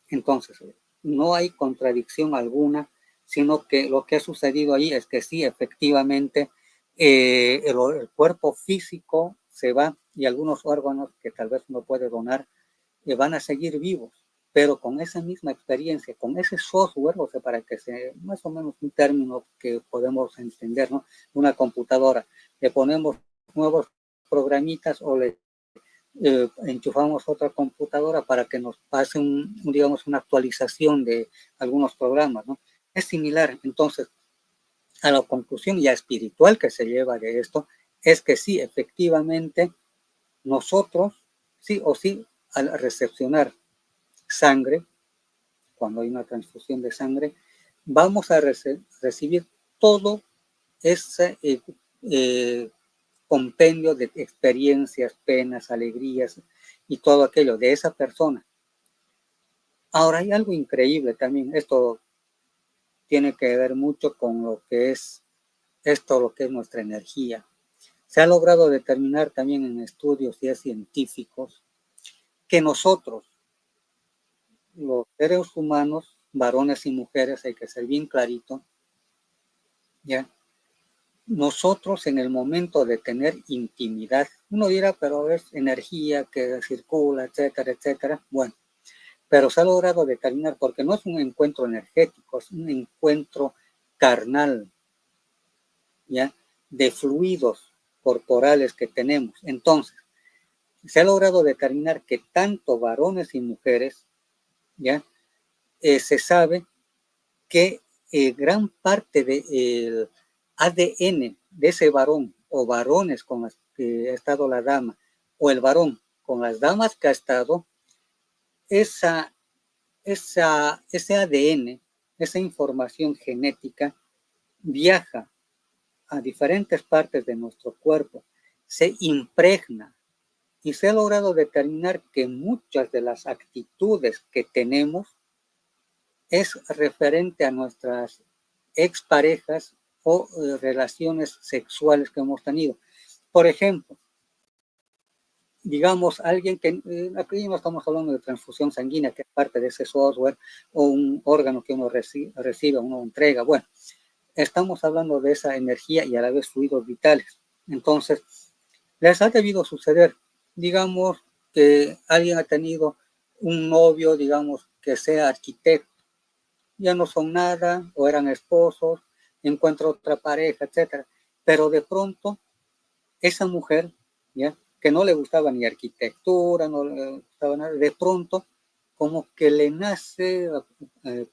Entonces, no hay contradicción alguna, sino que lo que ha sucedido ahí es que sí, efectivamente, el cuerpo físico se va y algunos órganos que tal vez no puede donar van a seguir vivos, pero con esa misma experiencia, con ese software, o sea, para que sea más o menos un término que podemos entender, ¿no? Una computadora, le ponemos nuevos programitas o le enchufamos otra computadora para que nos pase digamos, una actualización de algunos programas, ¿no? Es similar, entonces, a la conclusión ya espiritual que se lleva de esto, es que sí, efectivamente, nosotros, sí o sí, al recepcionar sangre, cuando hay una transfusión de sangre, vamos a recibir todo ese compendio de experiencias, penas, alegrías y todo aquello de esa persona. Ahora hay algo increíble también, esto tiene que ver mucho con lo que es lo que es nuestra energía. Se ha logrado determinar también en estudios ya científicos que nosotros, los seres humanos, varones y mujeres, hay que ser bien clarito, ¿ya? Nosotros en el momento de tener intimidad, uno dirá, pero es energía que circula, etcétera, etcétera. Bueno, pero se ha logrado determinar, porque no es un encuentro energético, es un encuentro carnal, ¿ya? De fluidos corporales que tenemos. Entonces, se ha logrado determinar que tanto varones y mujeres, ¿ya? Se sabe que gran parte del ADN de ese varón o varones con las que ha estado la dama o el varón con las damas que ha estado, ese ADN, esa información genética viaja a diferentes partes de nuestro cuerpo, se impregna y se ha logrado determinar que muchas de las actitudes que tenemos es referente a nuestras exparejas o relaciones sexuales que hemos tenido. Por ejemplo, digamos, alguien que, aquí no estamos hablando de transfusión sanguínea, que es parte de ese software, o un órgano que uno recibe, uno entrega. Bueno, estamos hablando de esa energía y a la vez fluidos vitales. Entonces, les ha debido suceder, digamos, que alguien ha tenido un novio, digamos, que sea arquitecto, ya no son nada, o eran esposos, encuentra otra pareja, etcétera. Pero de pronto, esa mujer, ¿ya? Que no le gustaba ni arquitectura, no le gustaba nada, de pronto, como que le nace,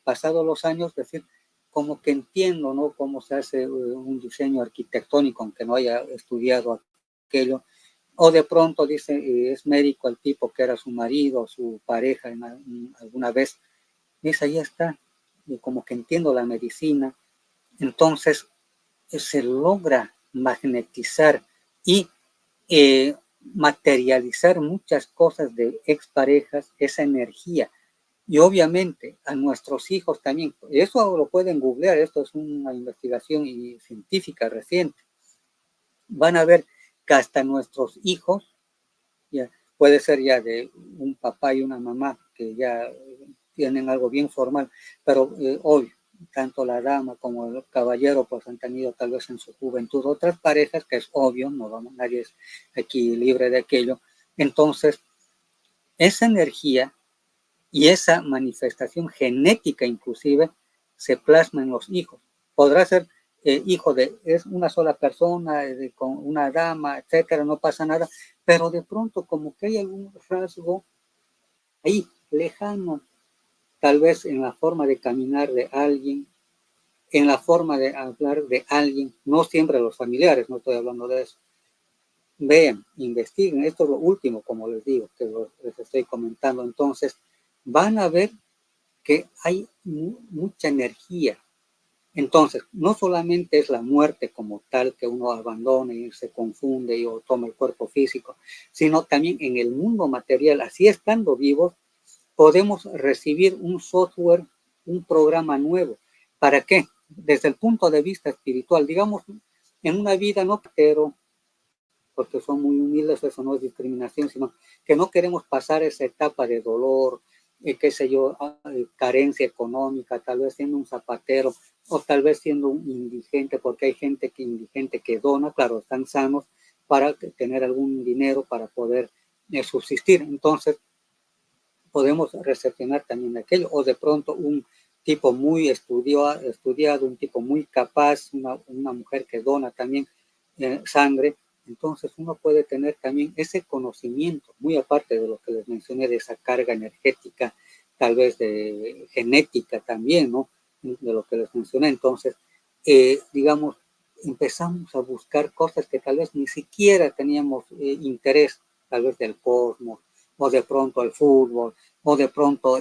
pasados los años, decir, como que entiendo, ¿no? Cómo se hace un diseño arquitectónico, aunque no haya estudiado aquello. O de pronto dice, es médico el tipo que era su marido, su pareja alguna vez. Esa ya está, y como que entiendo la medicina. Entonces, se logra magnetizar y materializar muchas cosas de exparejas, esa energía. Y obviamente a nuestros hijos también. Eso lo pueden googlear, esto es una investigación científica reciente. Van a ver que hasta nuestros hijos, ya, puede ser ya de un papá y una mamá que ya tienen algo bien formal, pero obvio, tanto la dama como el caballero pues han tenido tal vez en su juventud otras parejas, que es obvio, no vamos, nadie es aquí libre de aquello. Entonces, esa energía y esa manifestación genética inclusive se plasma en los hijos. Podrá ser hijo de es una sola persona, con una dama, etcétera, no pasa nada, pero de pronto como que hay algún rasgo ahí lejano, tal vez en la forma de caminar de alguien, en la forma de hablar de alguien, no siempre los familiares, no estoy hablando de eso. Vean, investiguen, esto es lo último, como les digo, que les estoy comentando. Entonces, van a ver que hay mucha energía. Entonces, no solamente es la muerte como tal, que uno abandone y se confunde y o toma el cuerpo físico, sino también en el mundo material, así estando vivos, podemos recibir un software, un programa nuevo. ¿Para qué? Desde el punto de vista espiritual, digamos, en una vida no, pero porque son muy humildes, eso no es discriminación, sino que no queremos pasar esa etapa de dolor, qué sé yo, carencia económica, tal vez siendo un zapatero, o tal vez siendo un indigente, porque hay gente indigente que dona, claro, están sanos para tener algún dinero para poder subsistir. Entonces, podemos recepcionar también aquello, o de pronto un tipo muy estudiado, un tipo muy capaz, una mujer que dona también sangre. Entonces uno puede tener también ese conocimiento, muy aparte de lo que les mencioné, de esa carga energética, tal vez de genética también, ¿no? De lo que les mencioné. Entonces, digamos, empezamos a buscar cosas que tal vez ni siquiera teníamos interés, tal vez del cosmos, o de pronto al fútbol, o de pronto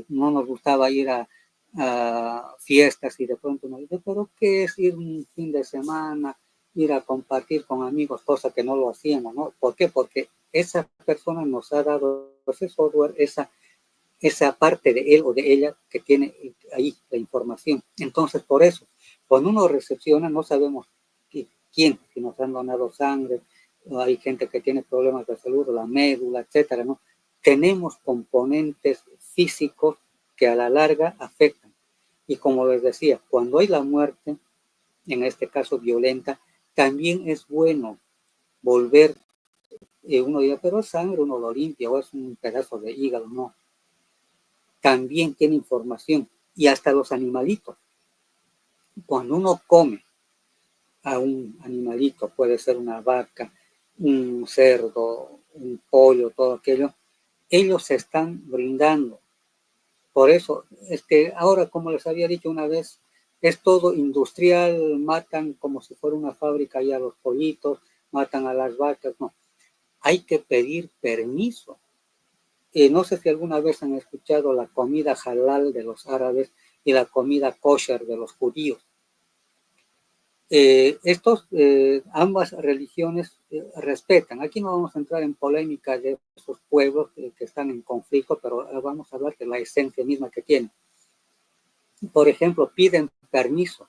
no nos gustaba ir a fiestas y de pronto nos dice, pero ¿qué es ir un fin de semana? Ir a compartir con amigos, cosa que no lo hacíamos, ¿no? ¿Por qué? Porque esa persona nos ha dado ese software, esa parte de él o de ella que tiene ahí la información. Entonces, por eso, cuando uno recepciona, no sabemos quién, si nos han donado sangre, o hay gente que tiene problemas de salud, la médula, etcétera, ¿no? Tenemos componentes físicos que a la larga afectan. Y como les decía, cuando hay la muerte, en este caso violenta, también es bueno volver. Uno dirá, pero es sangre, uno lo limpia, o es un pedazo de hígado. No. También tiene información. Y hasta los animalitos. Cuando uno come a un animalito, puede ser una vaca, un cerdo, un pollo, todo aquello, ellos se están brindando. Por eso, ahora, como les había dicho una vez, es todo industrial, matan como si fuera una fábrica ya los pollitos, matan a las vacas, no. Hay que pedir permiso. No sé si alguna vez han escuchado la comida halal de los árabes y la comida kosher de los judíos. Ambas religiones respetan. Aquí no vamos a entrar en polémica de esos pueblos que están en conflicto, pero vamos a hablar de la esencia misma que tienen. Por ejemplo, piden permiso.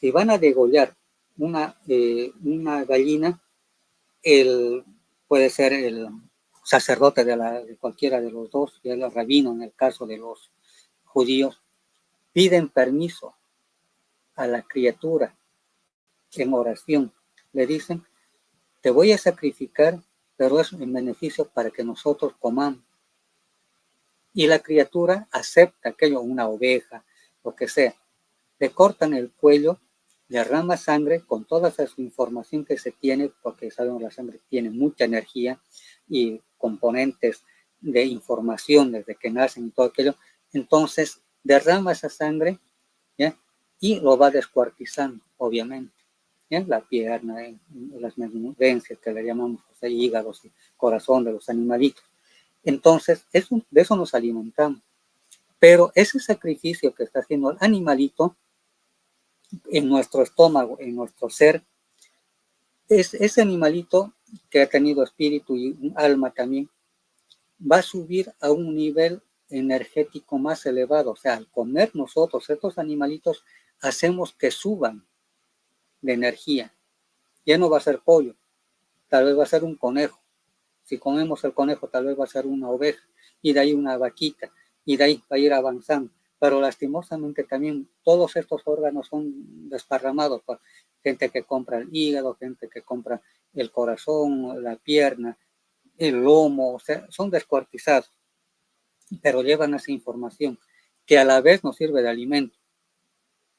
Si van a degollar una gallina, puede ser el sacerdote de cualquiera de los dos, el rabino en el caso de los judíos, piden permiso a la criatura en oración. Le dicen, te voy a sacrificar, pero es en beneficio para que nosotros comamos. Y la criatura acepta aquello, una oveja, lo que sea. Le cortan el cuello, derrama sangre con toda esa información que se tiene, porque sabemos la sangre tiene mucha energía y componentes de información desde que nacen y todo aquello. Entonces derrama esa sangre, ¿ya? Y lo va descuartizando, obviamente. ¿Ya? La pierna, las menudencias que le llamamos, o sea, hígados y corazón de los animalitos. Entonces, de eso nos alimentamos. Pero ese sacrificio que está haciendo el animalito en nuestro estómago, en nuestro ser, es ese animalito que ha tenido espíritu y un alma también, va a subir a un nivel energético más elevado. O sea, al comer nosotros estos animalitos, hacemos que suban de energía. Ya no va a ser pollo, tal vez va a ser un conejo. Si comemos el conejo, tal vez va a ser una oveja, y de ahí una vaquita, y de ahí va a ir avanzando. Pero lastimosamente también todos estos órganos son desparramados por gente que compra el hígado, gente que compra el corazón, la pierna, el lomo, o sea, son descuartizados, pero llevan esa información que a la vez nos sirve de alimento.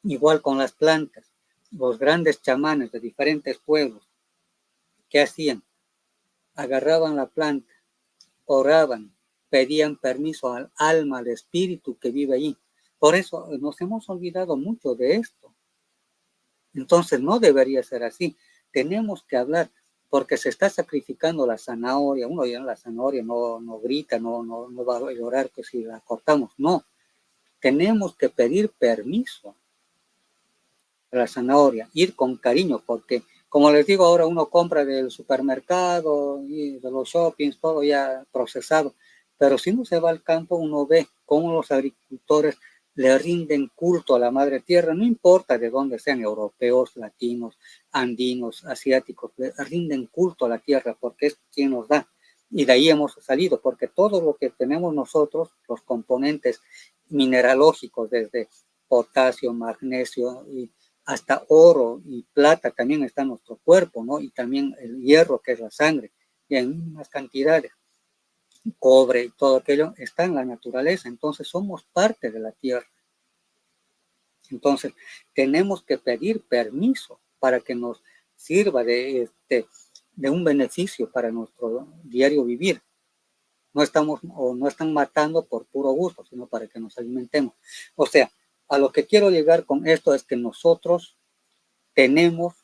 Igual con las plantas, los grandes chamanes de diferentes pueblos, ¿qué hacían? Agarraban la planta, oraban, pedían permiso al alma, al espíritu que vive allí. Por eso nos hemos olvidado mucho de esto. Entonces no debería ser así. Tenemos que hablar, porque se está sacrificando la zanahoria. Uno dirá, la zanahoria no grita, no va a llorar que si la cortamos. No, tenemos que pedir permiso a la zanahoria, ir con cariño, porque como les digo, ahora uno compra del supermercado y de los shoppings, todo ya procesado. Pero si uno se va al campo, uno ve cómo los agricultores le rinden culto a la madre tierra, no importa de dónde sean, europeos, latinos, andinos, asiáticos, le rinden culto a la tierra porque es quien nos da. Y de ahí hemos salido, porque todo lo que tenemos nosotros, los componentes mineralógicos, desde potasio, magnesio y hasta oro y plata también está en nuestro cuerpo, ¿no? Y también el hierro, que es la sangre, y en mismas cantidades. Cobre y todo aquello está en la naturaleza, entonces somos parte de la tierra. Entonces tenemos que pedir permiso para que nos sirva de un beneficio para nuestro diario vivir. No están matando por puro gusto, sino para que nos alimentemos. O sea, a lo que quiero llegar con esto es que nosotros tenemos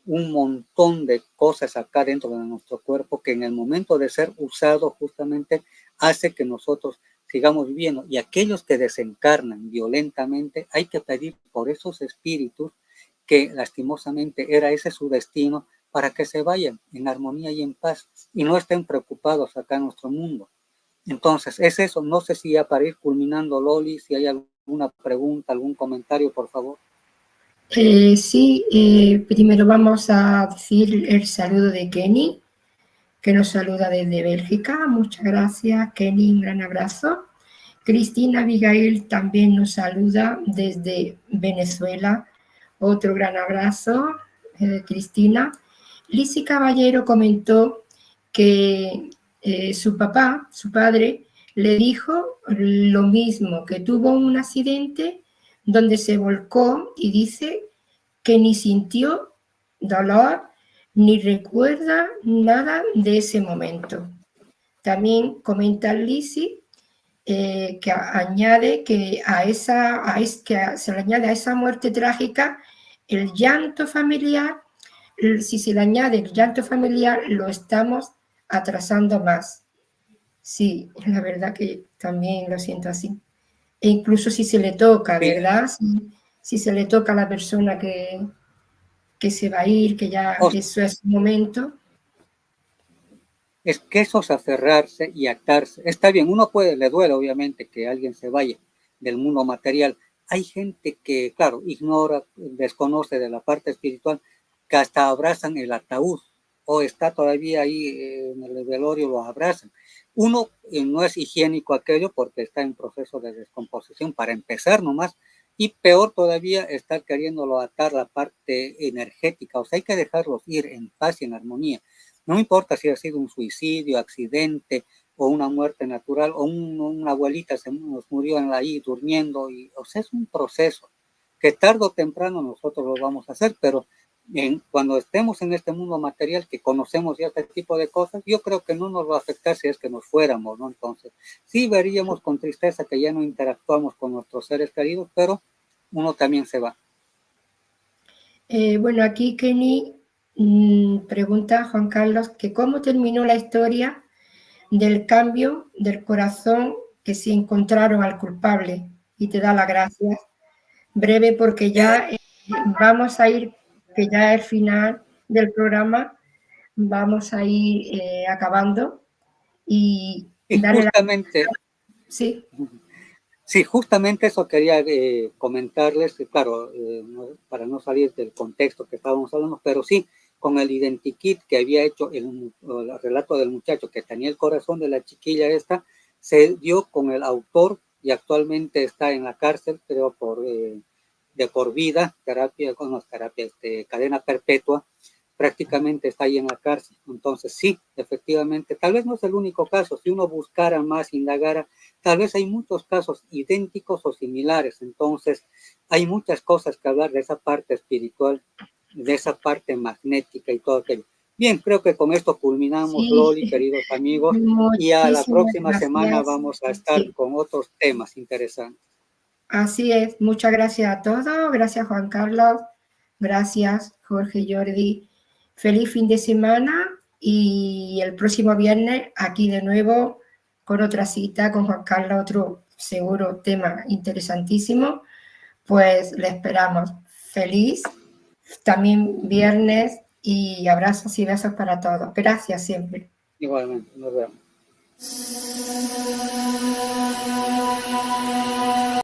un montón de cosas acá dentro de nuestro cuerpo que en el momento de ser usado justamente hace que nosotros sigamos viviendo. Y aquellos que desencarnan violentamente, hay que pedir por esos espíritus que lastimosamente era ese su destino, para que se vayan en armonía y en paz y no estén preocupados acá en nuestro mundo. Entonces, es eso. No sé si ya para ir culminando, Loli, si hay alguna pregunta, algún comentario, por favor. Sí, primero vamos a decir el saludo de Kenny, que nos saluda desde Bélgica. Muchas gracias, Kenny, un gran abrazo. Cristina Abigail también nos saluda desde Venezuela. Otro gran abrazo, Cristina. Lizzy Caballero comentó que su padre, le dijo lo mismo, que tuvo un accidente donde se volcó y dice que ni sintió dolor ni recuerda nada de ese momento. También comenta Lizzy que añade que se le añade a esa muerte trágica el llanto familiar. Si se le añade el llanto familiar, lo estamos atrasando más. Sí, la verdad que también lo siento así. E incluso si se le toca, ¿verdad? Si se le toca a la persona que se va a ir, que ya eso es su momento. Es que eso es aferrarse y atarse. Está bien, uno le duele obviamente que alguien se vaya del mundo material. Hay gente que, claro, ignora, desconoce de la parte espiritual, que hasta abrazan el ataúd o está todavía ahí en el velorio, lo abrazan. Uno no es higiénico aquello porque está en proceso de descomposición para empezar nomás, y peor todavía estar queriéndolo atar la parte energética. O sea, hay que dejarlos ir en paz y en armonía. No importa si ha sido un suicidio, accidente o una muerte natural o una abuelita se nos murió ahí durmiendo. O sea, es un proceso que tarde o temprano nosotros lo vamos a hacer, pero cuando estemos en este mundo material que conocemos ya este tipo de cosas, yo creo que no nos va a afectar si es que nos fuéramos, ¿no? Entonces, sí veríamos con tristeza que ya no interactuamos con nuestros seres queridos, pero uno también se va. Bueno, aquí Kenny pregunta a Juan Carlos que cómo terminó la historia del cambio del corazón que si encontraron al culpable, y te da las gracias. Breve porque ya vamos a ir, que ya es el final del programa, vamos a ir acabando y justamente sí. Sí, justamente eso quería comentarles, claro, para no salir del contexto que estábamos hablando, pero sí, con el identikit que había hecho el relato del muchacho que tenía el corazón de la chiquilla esta, se dio con el autor y actualmente está en la cárcel, creo, de por vida, cadena perpetua, prácticamente está ahí en la cárcel. Entonces sí, efectivamente, tal vez no es el único caso. Si uno buscara más, indagara, tal vez hay muchos casos idénticos o similares. Entonces hay muchas cosas que hablar de esa parte espiritual, de esa parte magnética y todo aquello. Bien, creo que con esto culminamos, sí. Loli, queridos amigos, y a la próxima semana vamos a estar con otros temas interesantes. Así es, muchas gracias a todos, gracias Juan Carlos, gracias Jorge, Jordi, feliz fin de semana y el próximo viernes aquí de nuevo con otra cita con Juan Carlos, otro seguro tema interesantísimo, pues le esperamos. Feliz también viernes y abrazos y besos para todos. Gracias siempre. Igualmente, nos vemos.